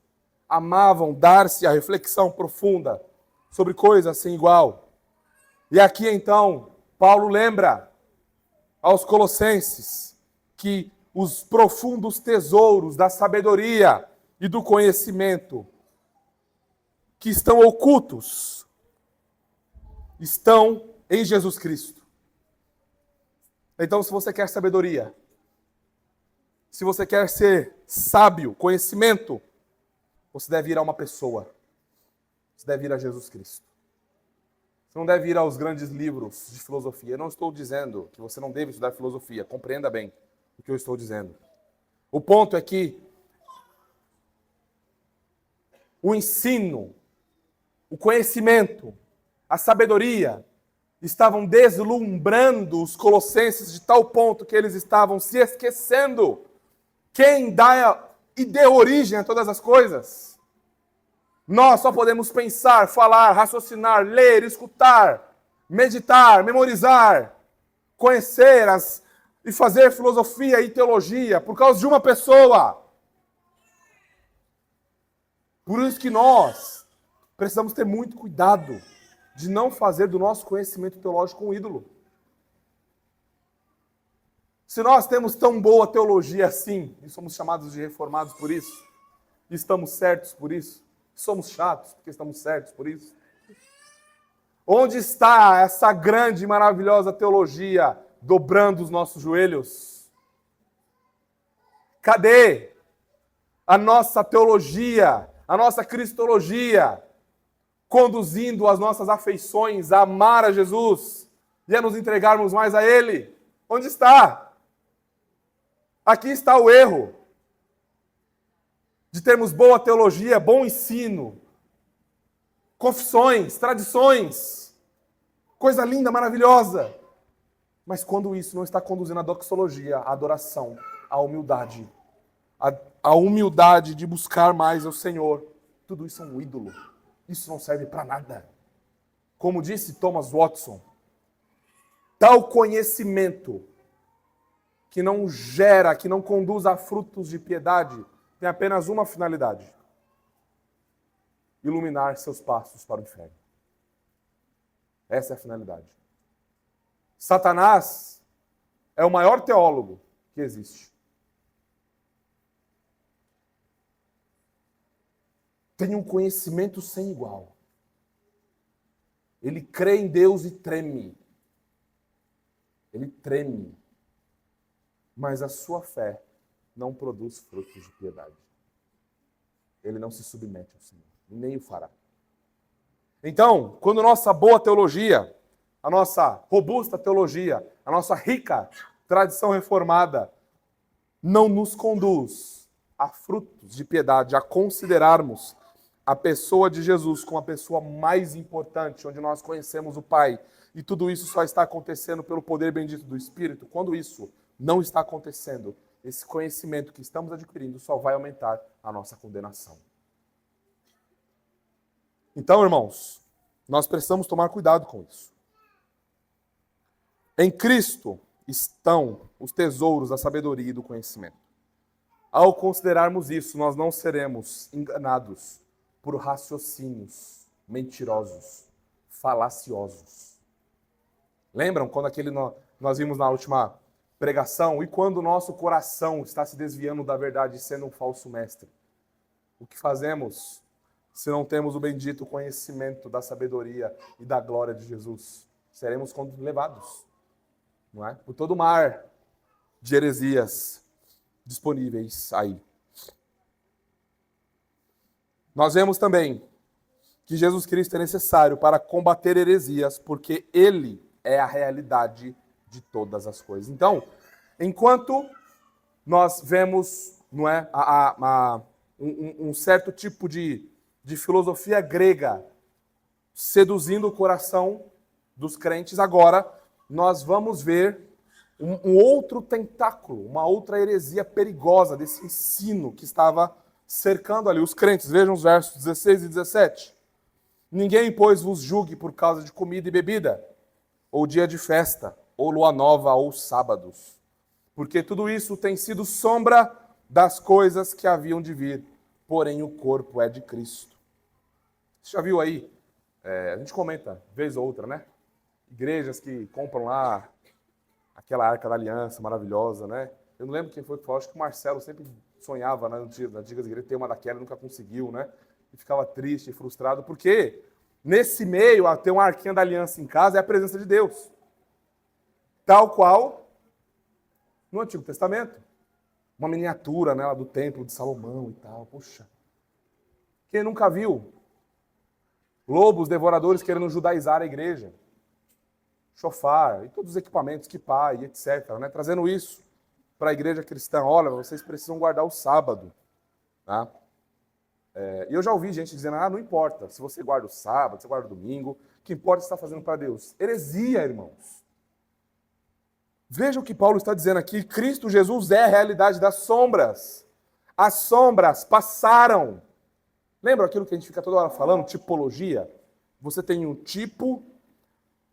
amavam dar-se a reflexão profunda sobre coisas sem igual. E aqui então, Paulo lembra aos colossenses que os profundos tesouros da sabedoria e do conhecimento que estão ocultos estão em Jesus Cristo. Então, se você quer sabedoria, se você quer ser sábio, conhecimento, você deve ir a uma pessoa. Você deve ir a Jesus Cristo. Você não deve ir aos grandes livros de filosofia. Eu não estou dizendo que você não deve estudar filosofia. Compreenda bem o que eu estou dizendo. O ponto é que o ensino, o conhecimento, a sabedoria estavam deslumbrando os colossenses de tal ponto que eles estavam se esquecendo quem dá e deu origem a todas as coisas. Nós só podemos pensar, falar, raciocinar, ler, escutar, meditar, memorizar, conhecer e fazer filosofia e teologia por causa de uma pessoa. Por isso que nós precisamos ter muito cuidado de não fazer do nosso conhecimento teológico um ídolo. Se nós temos tão boa teologia assim, e somos chamados de reformados por isso, e estamos certos por isso, somos chatos porque estamos certos por isso, onde está essa grande e maravilhosa teologia dobrando os nossos joelhos? Cadê a nossa teologia, a nossa cristologia, conduzindo as nossas afeições a amar a Jesus e a nos entregarmos mais a Ele? Onde está? Aqui está o erro de termos boa teologia, bom ensino, confissões, tradições, coisa linda, maravilhosa. Mas quando isso não está conduzindo a doxologia, a adoração, a humildade, a humildade de buscar mais o Senhor, tudo isso é um ídolo. Isso não serve para nada. Como disse Thomas Watson, tal conhecimento que não gera, que não conduz a frutos de piedade, tem apenas uma finalidade: iluminar seus passos para o inferno. Essa é a finalidade. Satanás é o maior teólogo que existe. Tem um conhecimento sem igual. Ele crê em Deus e treme. Ele treme. Mas a sua fé não produz frutos de piedade. Ele não se submete ao Senhor, e nem o fará. Então, quando nossa boa teologia, a nossa robusta teologia, a nossa rica tradição reformada não nos conduz a frutos de piedade, a considerarmos a pessoa de Jesus como a pessoa mais importante, onde nós conhecemos o Pai, e tudo isso só está acontecendo pelo poder bendito do Espírito, quando isso não está acontecendo, esse conhecimento que estamos adquirindo só vai aumentar a nossa condenação. Então, irmãos, nós precisamos tomar cuidado com isso. Em Cristo estão os tesouros da sabedoria e do conhecimento. Ao considerarmos isso, nós não seremos enganados por raciocínios mentirosos, falaciosos. Lembram quando nós vimos na última pregação, e quando o nosso coração está se desviando da verdade, sendo um falso mestre? O que fazemos se não temos o bendito conhecimento da sabedoria e da glória de Jesus? Seremos levados, não é? Por todo o mar de heresias disponíveis aí. Nós vemos também que Jesus Cristo é necessário para combater heresias, porque Ele é a realidade de todas as coisas. Então, enquanto nós vemos, não é, um certo tipo de filosofia grega seduzindo o coração dos crentes, agora nós vamos ver um outro tentáculo, uma outra heresia perigosa desse ensino que estava cercando ali os crentes. Vejam os versos 16 e 17. Ninguém, pois, vos julgue por causa de comida e bebida, ou dia de festa, ou lua nova, ou sábados, porque tudo isso tem sido sombra das coisas que haviam de vir, porém o corpo é de Cristo. Você já viu aí? A gente comenta, vez ou outra, né? Igrejas que compram lá aquela Arca da Aliança maravilhosa, né? Eu não lembro quem foi que falou, acho que o Marcelo sempre sonhava, né, nas antigas igrejas, ter uma daquela e nunca conseguiu, né? E ficava triste e frustrado, porque nesse meio, a ter uma Arquinha da Aliança em casa é a presença de Deus. Tal qual no Antigo Testamento. Uma miniatura, né, lá do templo de Salomão e tal. Poxa. Quem nunca viu? Lobos devoradores querendo judaizar a igreja. Chofar e todos os equipamentos, kippah e etc. Né, trazendo isso para a igreja cristã. Olha, vocês precisam guardar o sábado. Tá? E eu já ouvi gente dizendo, não importa, se você guarda o sábado, se você guarda o domingo, o que importa é você está fazendo para Deus. Heresia, irmãos. Veja o que Paulo está dizendo aqui. Cristo Jesus é a realidade das sombras. As sombras passaram. Lembra aquilo que a gente fica toda hora falando, tipologia? Você tem um tipo,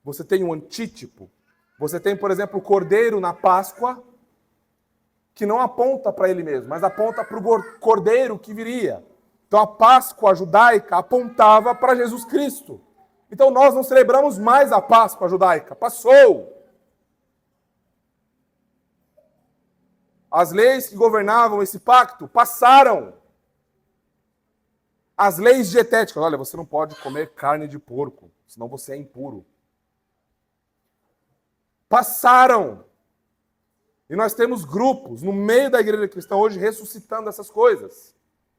você tem um antítipo. Você tem, por exemplo, o cordeiro na Páscoa, que não aponta para ele mesmo, mas aponta para o cordeiro que viria. Então a Páscoa judaica apontava para Jesus Cristo. Então nós não celebramos mais a Páscoa judaica. Passou. As leis que governavam esse pacto passaram. As leis dietéticas. Olha, você não pode comer carne de porco, senão você é impuro. Passaram. E nós temos grupos no meio da igreja cristã hoje ressuscitando essas coisas.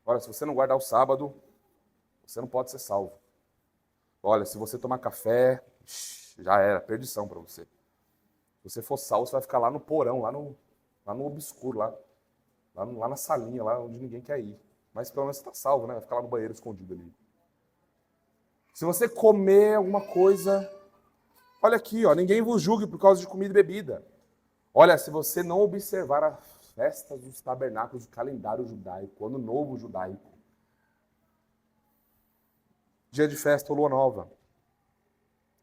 Olha, se você não guardar o sábado, você não pode ser salvo. Olha, se você tomar café, já era, perdição para você. Se você for salvo, você vai ficar lá no porão, lá no obscuro, lá na salinha, lá onde ninguém quer ir. Mas pelo menos você está salvo, né? Vai ficar lá no banheiro escondido ali. Se você comer alguma coisa, olha aqui, ó, ninguém vos julgue por causa de comida e bebida. Olha, se você não observar as festas dos tabernáculos, o calendário judaico, ano novo judaico, dia de festa ou lua nova,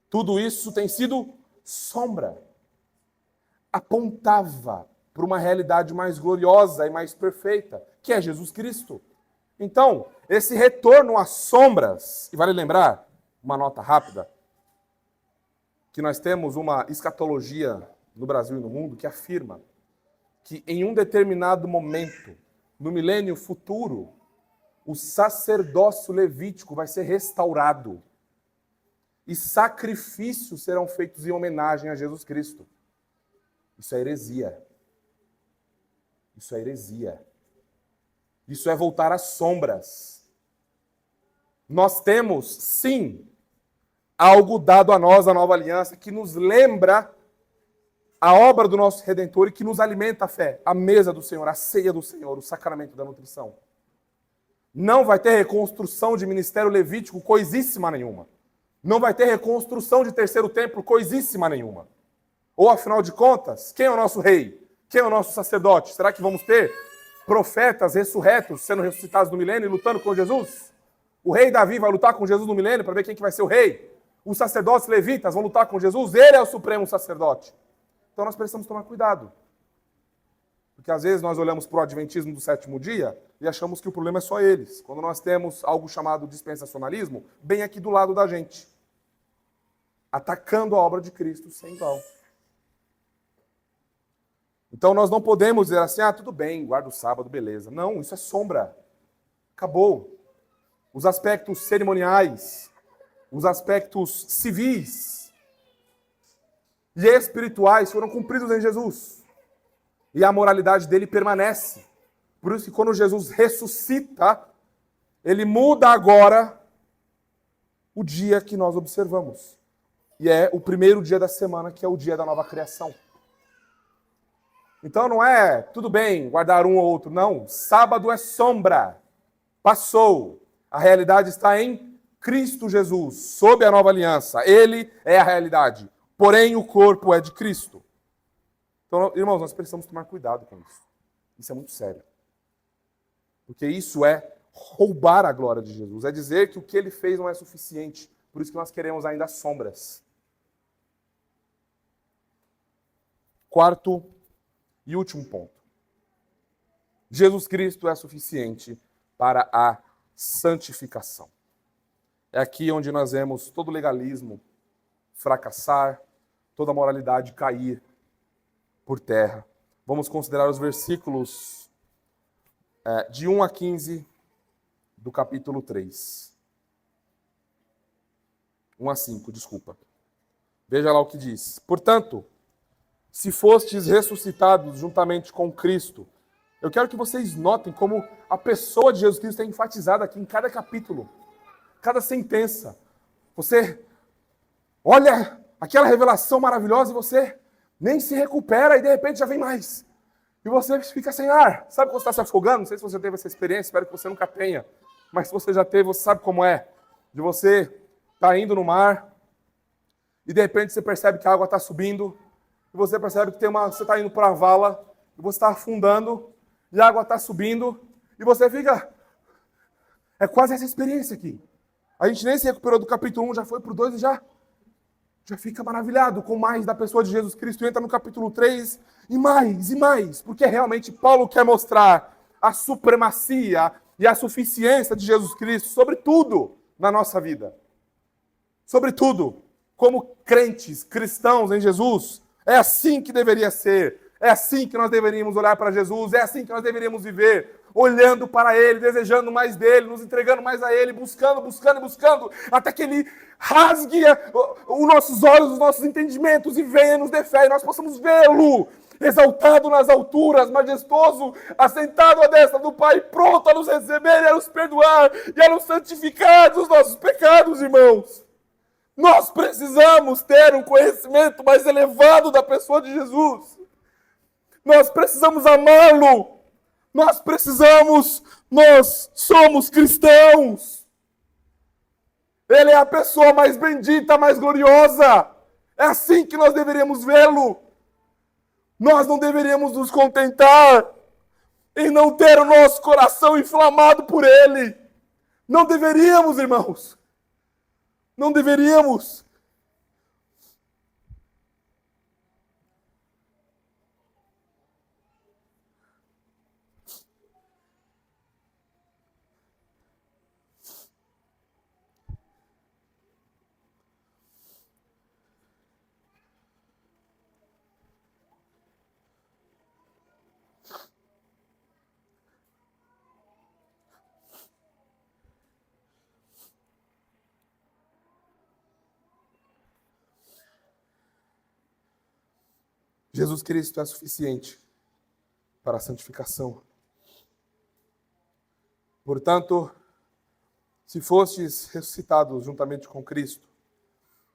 tudo isso tem sido sombra. Apontava para uma realidade mais gloriosa e mais perfeita, que é Jesus Cristo. Então, esse retorno às sombras, e vale lembrar, uma nota rápida, que nós temos uma escatologia no Brasil e no mundo que afirma que em um determinado momento, no milênio futuro, o sacerdócio levítico vai ser restaurado e sacrifícios serão feitos em homenagem a Jesus Cristo. Isso é heresia. Isso é heresia. Isso é voltar às sombras. Nós temos, sim, algo dado a nós, a nova aliança, que nos lembra a obra do nosso Redentor e que nos alimenta a fé, a mesa do Senhor, a ceia do Senhor, o sacramento da nutrição. Não vai ter reconstrução de ministério levítico coisíssima nenhuma. Não vai ter reconstrução de terceiro templo coisíssima nenhuma. Ou, afinal de contas, quem é o nosso rei? Quem é o nosso sacerdote? Será que vamos ter profetas ressurretos sendo ressuscitados no milênio e lutando com Jesus? O rei Davi vai lutar com Jesus no milênio para ver quem que vai ser o rei? Os sacerdotes levitas vão lutar com Jesus? Ele é o supremo sacerdote. Então nós precisamos tomar cuidado. Porque às vezes nós olhamos para o adventismo do sétimo dia e achamos que o problema é só eles. Quando nós temos algo chamado dispensacionalismo, bem aqui do lado da gente. Atacando a obra de Cristo sem igual. Então nós não podemos dizer assim, tudo bem, guarda o sábado, beleza. Não, isso é sombra. Acabou. Os aspectos cerimoniais, os aspectos civis e espirituais foram cumpridos em Jesus. E a moralidade dele permanece. Por isso que quando Jesus ressuscita, ele muda agora o dia que nós observamos. E é o primeiro dia da semana, que é o dia da nova criação. Então não é, tudo bem, guardar um ou outro. Não, sábado é sombra. Passou. A realidade está em Cristo Jesus, sob a nova aliança. Ele é a realidade. Porém, o corpo é de Cristo. Então, irmãos, nós precisamos tomar cuidado com isso. Isso é muito sério. Porque isso é roubar a glória de Jesus. É dizer que o que ele fez não é suficiente. Por isso que nós queremos ainda sombras. Quarto e último ponto. Jesus Cristo é suficiente para a santificação. É aqui onde nós vemos todo o legalismo fracassar, toda a moralidade cair por terra. Vamos considerar os versículos de 1 a 15 do capítulo 3. 1 a 5, desculpa. Veja lá o que diz. Portanto, se fostes ressuscitados juntamente com Cristo, eu quero que vocês notem como a pessoa de Jesus Cristo é enfatizada aqui em cada capítulo, cada sentença. Você olha aquela revelação maravilhosa e você nem se recupera e de repente já vem mais. E você fica sem ar. Sabe quando você está se afogando? Não sei se você teve essa experiência, espero que você nunca tenha. Mas se você já teve, você sabe como é. De você estar indo no mar e de repente você percebe que a água está subindo e você percebe que você está indo para a vala e você está afundando e a água está subindo e você fica... É quase essa experiência aqui. A gente nem se recuperou do capítulo 1, já foi pro 2 e já fica maravilhado com mais da pessoa de Jesus Cristo. Entra no capítulo 3 e mais. Porque realmente Paulo quer mostrar a supremacia e a suficiência de Jesus Cristo sobre tudo na nossa vida. Sobre tudo. Como crentes, cristãos em Jesus, é assim que deveria ser. É assim que nós deveríamos olhar para Jesus. É assim que nós deveríamos viver. Olhando para Ele, desejando mais dEle, nos entregando mais a Ele, buscando, até que Ele rasgue os nossos olhos, os nossos entendimentos e venha nos dê fé, e nós possamos vê-lo, exaltado nas alturas, majestoso, assentado à destra do Pai, pronto a nos receber e a nos perdoar e a nos santificar dos nossos pecados, irmãos. Nós precisamos ter um conhecimento mais elevado da pessoa de Jesus. Nós precisamos amá-lo. Nós somos cristãos. Ele é a pessoa mais bendita, mais gloriosa. É assim que nós deveríamos vê-lo. Nós não deveríamos nos contentar em não ter o nosso coração inflamado por Ele. Não deveríamos, irmãos. Não deveríamos. Jesus Cristo é suficiente para a santificação. Portanto, se fostes ressuscitados juntamente com Cristo,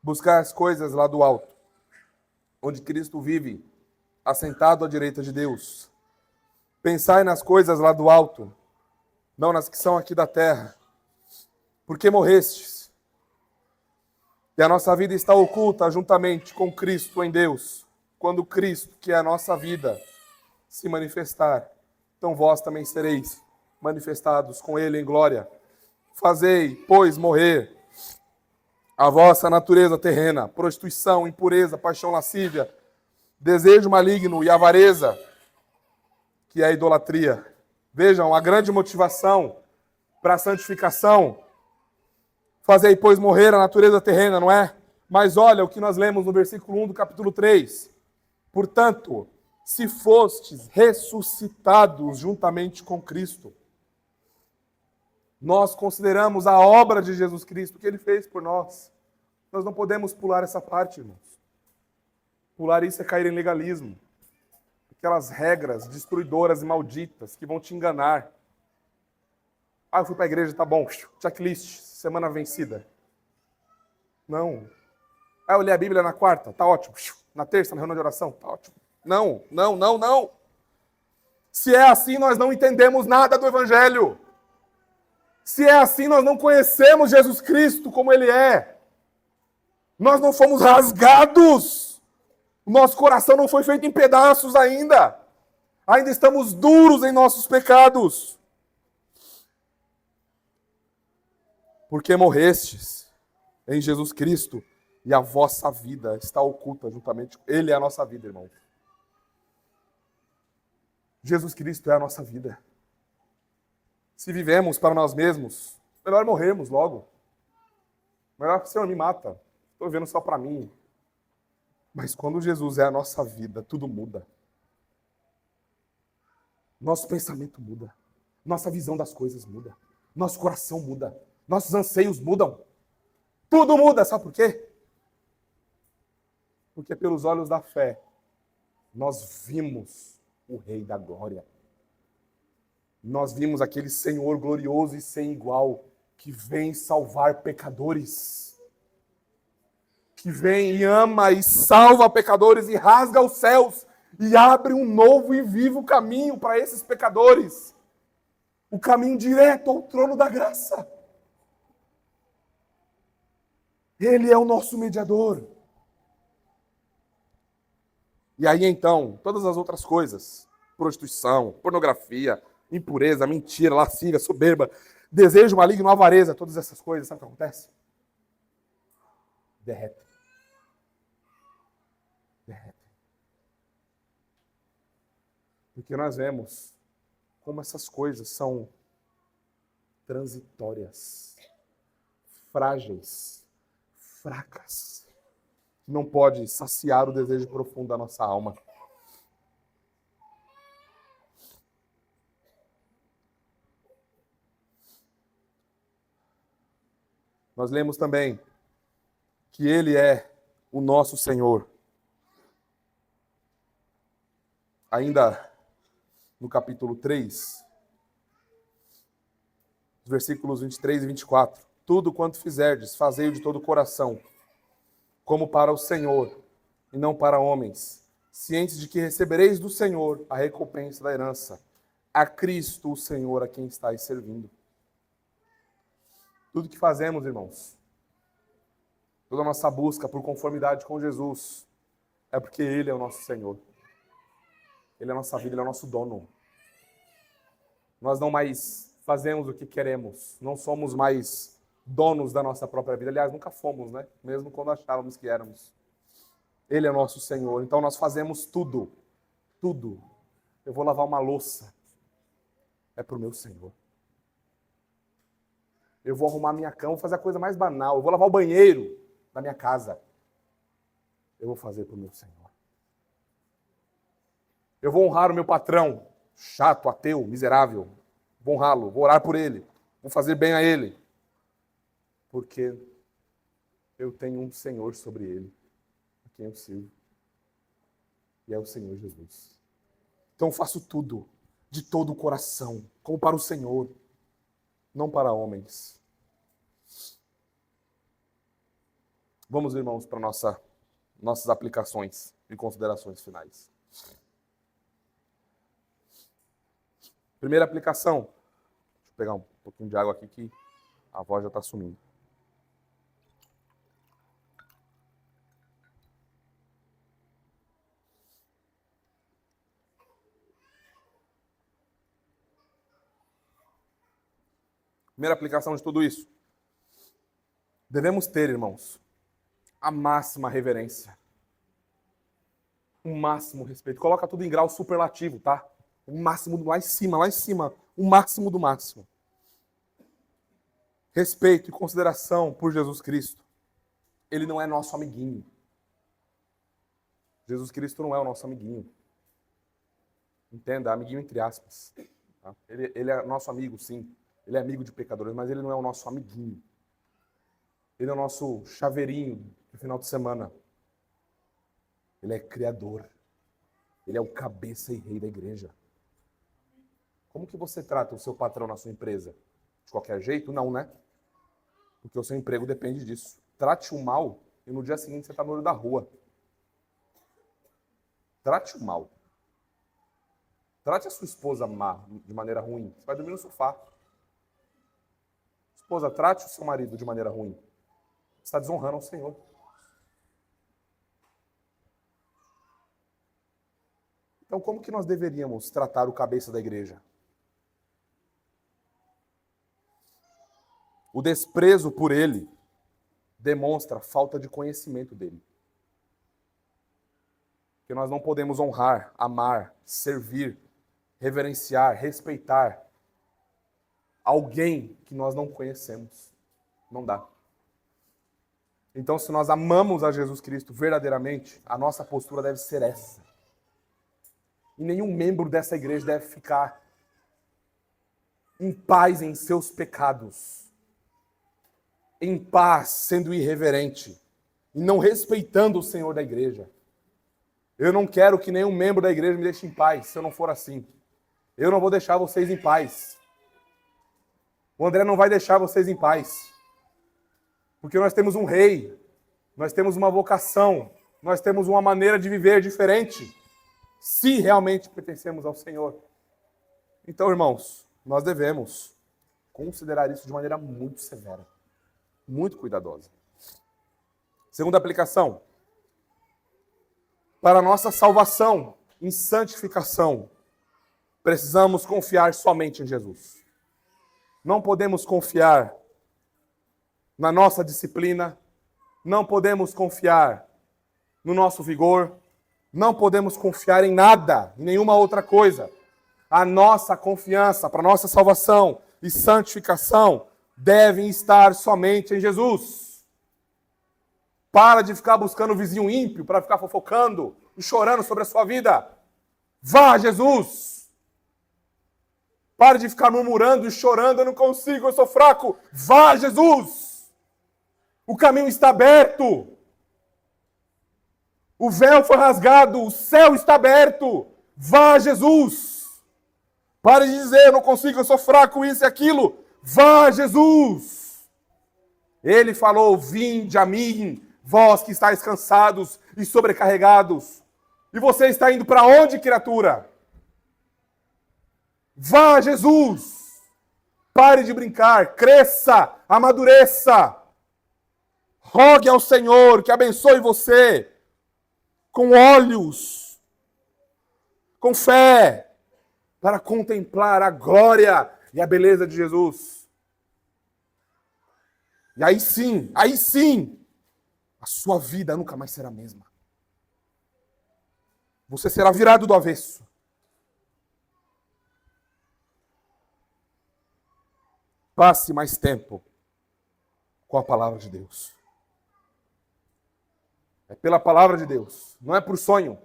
buscar as coisas lá do alto, onde Cristo vive, assentado à direita de Deus. Pensai nas coisas lá do alto, não nas que são aqui da terra. Porque morrestes, e a nossa vida está oculta juntamente com Cristo em Deus. Quando Cristo, que é a nossa vida, se manifestar, então vós também sereis manifestados com Ele em glória. Fazei, pois, morrer a vossa natureza terrena, prostituição, impureza, paixão lascívia, desejo maligno e avareza, que é a idolatria. Vejam, a grande motivação para a santificação. Fazei, pois, morrer a natureza terrena, não é? Mas olha o que nós lemos no versículo 1 do capítulo 3. Portanto, se fostes ressuscitados juntamente com Cristo, nós consideramos a obra de Jesus Cristo que Ele fez por nós. Nós não podemos pular essa parte, irmãos. Pular isso é cair em legalismo. Aquelas regras destruidoras e malditas que vão te enganar. Ah, eu fui para a igreja, tá bom. Checklist, semana vencida. Não. Ah, eu li a Bíblia na quarta, tá ótimo. Na terça, na reunião de oração, tá ótimo. Não. Se é assim, nós não entendemos nada do Evangelho. Se é assim, nós não conhecemos Jesus Cristo como Ele é. Nós não fomos rasgados. O nosso coração não foi feito em pedaços ainda. Ainda estamos duros em nossos pecados. Porque morrestes em Jesus Cristo e a vossa vida está oculta juntamente. Ele é a nossa vida, irmão. Jesus Cristo é a nossa vida. Se vivemos para nós mesmos, melhor morrermos logo. Melhor que o Senhor me mata. Estou vivendo só para mim. Mas quando Jesus é a nossa vida, tudo muda. Nosso pensamento muda. Nossa visão das coisas muda. Nosso coração muda. Nossos anseios mudam. Tudo muda. Sabe por quê? Porque pelos olhos da fé, nós vimos o Rei da Glória. Nós vimos aquele Senhor glorioso e sem igual, que vem salvar pecadores. Que vem e ama e salva pecadores e rasga os céus e abre um novo e vivo caminho para esses pecadores. O caminho direto ao trono da graça. Ele é o nosso mediador. E aí então, todas as outras coisas, prostituição, pornografia, impureza, mentira, lascívia, soberba, desejo maligno, avareza, todas essas coisas, sabe o que acontece? Derrete. Derrete. Porque nós vemos como essas coisas são transitórias, frágeis, fracas. Não pode saciar o desejo profundo da nossa alma. Nós lemos também que Ele é o nosso Senhor. Ainda no capítulo 3, versículos 23 e 24. Tudo quanto fizerdes, fazei-o de todo o coração, como para o Senhor, e não para homens, cientes de que recebereis do Senhor a recompensa da herança, a Cristo o Senhor a quem estáis servindo. Tudo que fazemos, irmãos, toda a nossa busca por conformidade com Jesus, é porque Ele é o nosso Senhor. Ele é a nossa vida, Ele é o nosso dono. Nós não mais fazemos o que queremos, não somos mais donos da nossa própria vida. Aliás, nunca fomos, né? Mesmo quando achávamos que éramos. Ele é nosso Senhor, então nós fazemos tudo. Tudo. Eu vou lavar uma louça. É para o meu Senhor. Eu vou arrumar minha cama, vou fazer a coisa mais banal. Eu vou lavar o banheiro da minha casa. Eu vou fazer para o meu Senhor. Eu vou honrar o meu patrão, chato, ateu, miserável. Vou honrá-lo, vou orar por ele. Vou fazer bem a ele. Porque eu tenho um Senhor sobre ele, a quem eu sirvo. E é o Senhor Jesus. Então eu faço tudo, de todo o coração, como para o Senhor, não para homens. Vamos, irmãos, para nossas aplicações e considerações finais. Primeira aplicação. Deixa eu pegar um pouquinho de água aqui que a voz já está sumindo. Primeira aplicação de tudo isso. Devemos ter, irmãos, a máxima reverência. O máximo respeito. Coloca tudo em grau superlativo, tá? O máximo, lá em cima. O máximo do máximo. Respeito e consideração por Jesus Cristo. Ele não é nosso amiguinho. Jesus Cristo não é o nosso amiguinho. Entenda, amiguinho entre aspas. Tá? Ele é nosso amigo, sim. Ele é amigo de pecadores, mas ele não é o nosso amiguinho. Ele é o nosso chaveirinho no final de semana. Ele é criador. Ele é o cabeça e rei da igreja. Como que você trata o seu patrão na sua empresa? De qualquer jeito? Não, né? Porque o seu emprego depende disso. Trate-o mal e no dia seguinte você está no olho da rua. Trate-o mal. Trate a sua esposa de maneira ruim. Você vai dormir no sofá. Esposa, trate o seu marido de maneira ruim. Você está desonrando ao Senhor. Então, como que nós deveríamos tratar o cabeça da igreja? O desprezo por ele demonstra falta de conhecimento dele. Porque nós não podemos honrar, amar, servir, reverenciar, respeitar alguém que nós não conhecemos. Não dá. Então, se nós amamos a Jesus Cristo verdadeiramente, a nossa postura deve ser essa. E nenhum membro dessa igreja deve ficar em paz em seus pecados, em paz, sendo irreverente, e não respeitando o Senhor da igreja. Eu não quero que nenhum membro da igreja me deixe em paz, se eu não for assim. Eu não vou deixar vocês em paz. O André não vai deixar vocês em paz. Porque nós temos um rei, nós temos uma vocação, nós temos uma maneira de viver diferente, se realmente pertencemos ao Senhor. Então, irmãos, nós devemos considerar isso de maneira muito severa, muito cuidadosa. Segunda aplicação. Para a nossa salvação e santificação, precisamos confiar somente em Jesus. não podemos confiar na nossa disciplina, não podemos confiar no nosso vigor, não podemos confiar em nada, em nenhuma outra coisa. A nossa confiança para a nossa salvação e santificação devem estar somente em Jesus. Para de ficar buscando o vizinho ímpio, para ficar fofocando e chorando sobre a sua vida. Vá a Jesus. Pare de ficar murmurando e chorando, eu não consigo, eu sou fraco. Vá a Jesus. O caminho está aberto. O véu foi rasgado, o céu está aberto. Vá a Jesus. Pare de dizer, eu não consigo, eu sou fraco, isso e aquilo. Vá a Jesus. Ele falou, vinde a mim, vós que estáis cansados e sobrecarregados. E você está indo para onde, criatura? Vá a Jesus. Pare de brincar, cresça, amadureça. Rogue ao Senhor que abençoe você com olhos, com fé, para contemplar a glória e a beleza de Jesus. E aí sim, a sua vida nunca mais será a mesma. Você será virado do avesso. Passe mais tempo com a palavra de Deus. É pela palavra de Deus. Não é por sonho.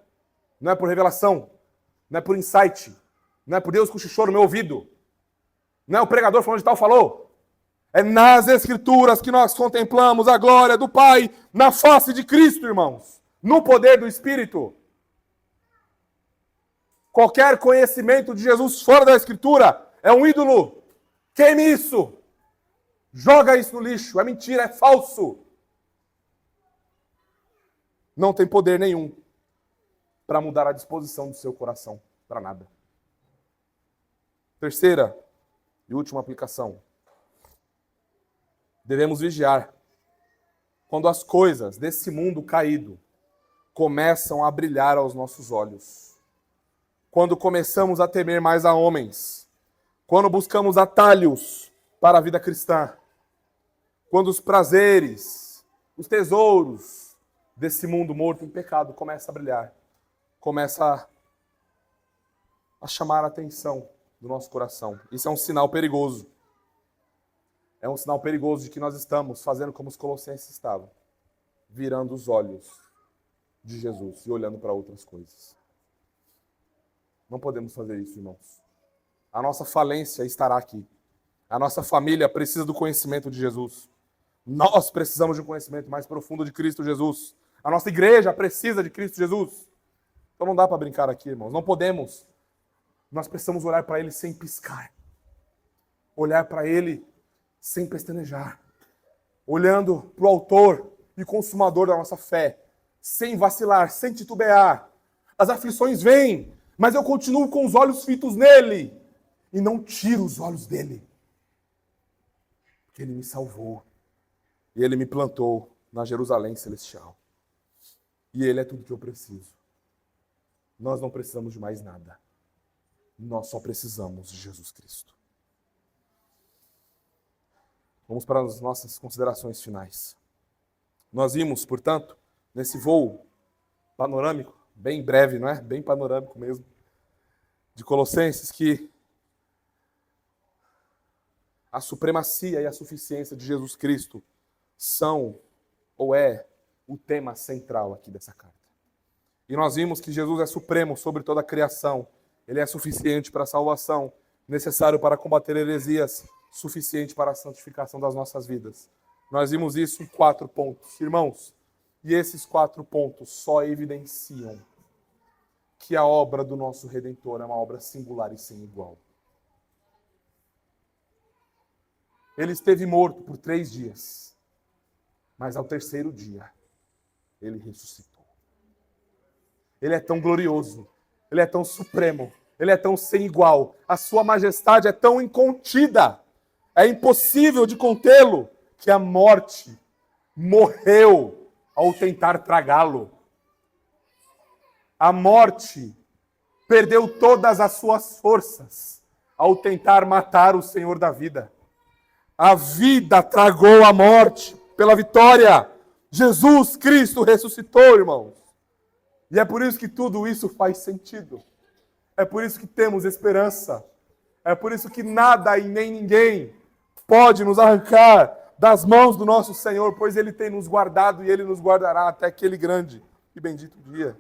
Não é por revelação. Não é por insight. Não é por Deus cochichou no meu ouvido. Não é o pregador falando de tal falou. É nas Escrituras que nós contemplamos a glória do Pai na face de Cristo, irmãos. No poder do Espírito. Qualquer conhecimento de Jesus fora da Escritura é um ídolo. Queime isso. Joga isso no lixo. É mentira, é falso. Não tem poder nenhum para mudar a disposição do seu coração. Para nada. Terceira e última aplicação. Devemos vigiar. Quando as coisas desse mundo caído começam a brilhar aos nossos olhos. Quando começamos a temer mais a homens. Quando buscamos atalhos para a vida cristã. Quando os prazeres, os tesouros desse mundo morto em pecado começam a brilhar. Começa a chamar a atenção do nosso coração. Isso é um sinal perigoso. É um sinal perigoso de que nós estamos fazendo como os colossenses estavam. Virando os olhos de Jesus e olhando para outras coisas. Não podemos fazer isso, irmãos. A nossa falência estará aqui. A nossa família precisa do conhecimento de Jesus. Nós precisamos de um conhecimento mais profundo de Cristo Jesus. A nossa igreja precisa de Cristo Jesus. Então não dá para brincar aqui, irmãos. Não podemos. Nós precisamos olhar para Ele sem piscar. Olhar para Ele sem pestanejar. Olhando para o autor e consumador da nossa fé. Sem vacilar, sem titubear. As aflições vêm, mas eu continuo com os olhos fitos nele. E não tiro os olhos dele. Porque Ele me salvou. E Ele me plantou na Jerusalém Celestial. E Ele é tudo que eu preciso. Nós não precisamos de mais nada. Nós só precisamos de Jesus Cristo. Vamos para as nossas considerações finais. Nós vimos, portanto, nesse voo panorâmico, bem breve, não é? Bem panorâmico mesmo, de Colossenses, que a supremacia e a suficiência de Jesus Cristo são, ou é, o tema central aqui dessa carta. E nós vimos que Jesus é supremo sobre toda a criação. Ele é suficiente para a salvação, necessário para combater heresias, suficiente para a santificação das nossas vidas. Nós vimos isso em 4 pontos, irmãos. E esses 4 pontos só evidenciam que a obra do nosso Redentor é uma obra singular e sem igual. Ele esteve morto por 3 dias, mas ao 3º dia, ele ressuscitou. Ele é tão glorioso, ele é tão supremo, ele é tão sem igual, a sua majestade é tão incontida, é impossível de contê-lo, que a morte morreu ao tentar tragá-lo. A morte perdeu todas as suas forças ao tentar matar o Senhor da vida. A vida tragou a morte pela vitória. Jesus Cristo ressuscitou, irmãos. E é por isso que tudo isso faz sentido. É por isso que temos esperança. É por isso que nada e nem ninguém pode nos arrancar das mãos do nosso Senhor, pois Ele tem nos guardado e Ele nos guardará até aquele grande e bendito dia.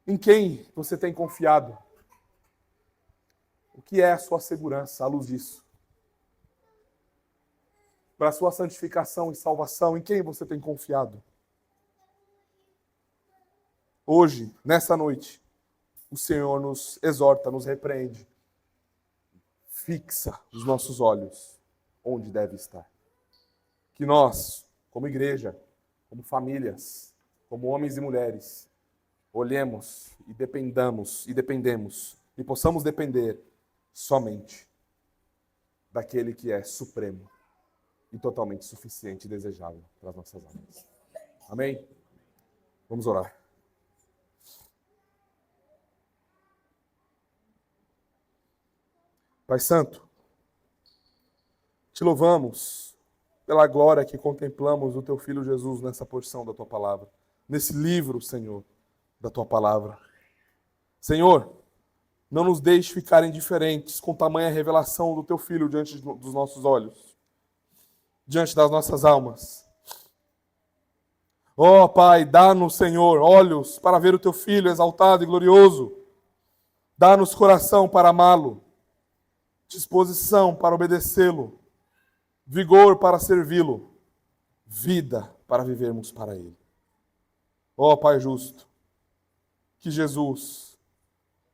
Em quem você tem confiado? O que é a sua segurança à luz disso? Para a sua santificação e salvação, em quem você tem confiado? Hoje, nessa noite, o Senhor nos exorta, nos repreende. Fixa os nossos olhos onde deve estar. Que nós, como igreja, como famílias, como homens e mulheres, olhemos e dependemos e possamos depender somente daquele que é supremo e totalmente suficiente e desejável para as nossas almas. Amém? Vamos orar. Pai Santo, te louvamos pela glória que contemplamos do Teu Filho Jesus nessa porção da Tua Palavra, nesse livro, Senhor, da Tua Palavra. Senhor, não nos deixe ficar indiferentes com tamanha revelação do Teu Filho diante dos nossos olhos, diante das nossas almas. Ó Pai, dá-nos, Senhor, olhos para ver o Teu Filho exaltado e glorioso. Dá-nos coração para amá-lo, disposição para obedecê-lo, vigor para servi-lo, vida para vivermos para Ele. Ó Pai justo, que Jesus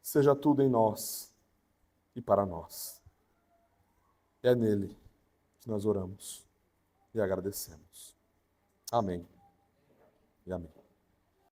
seja tudo em nós e para nós. É nele que nós oramos e agradecemos. Amém e amém.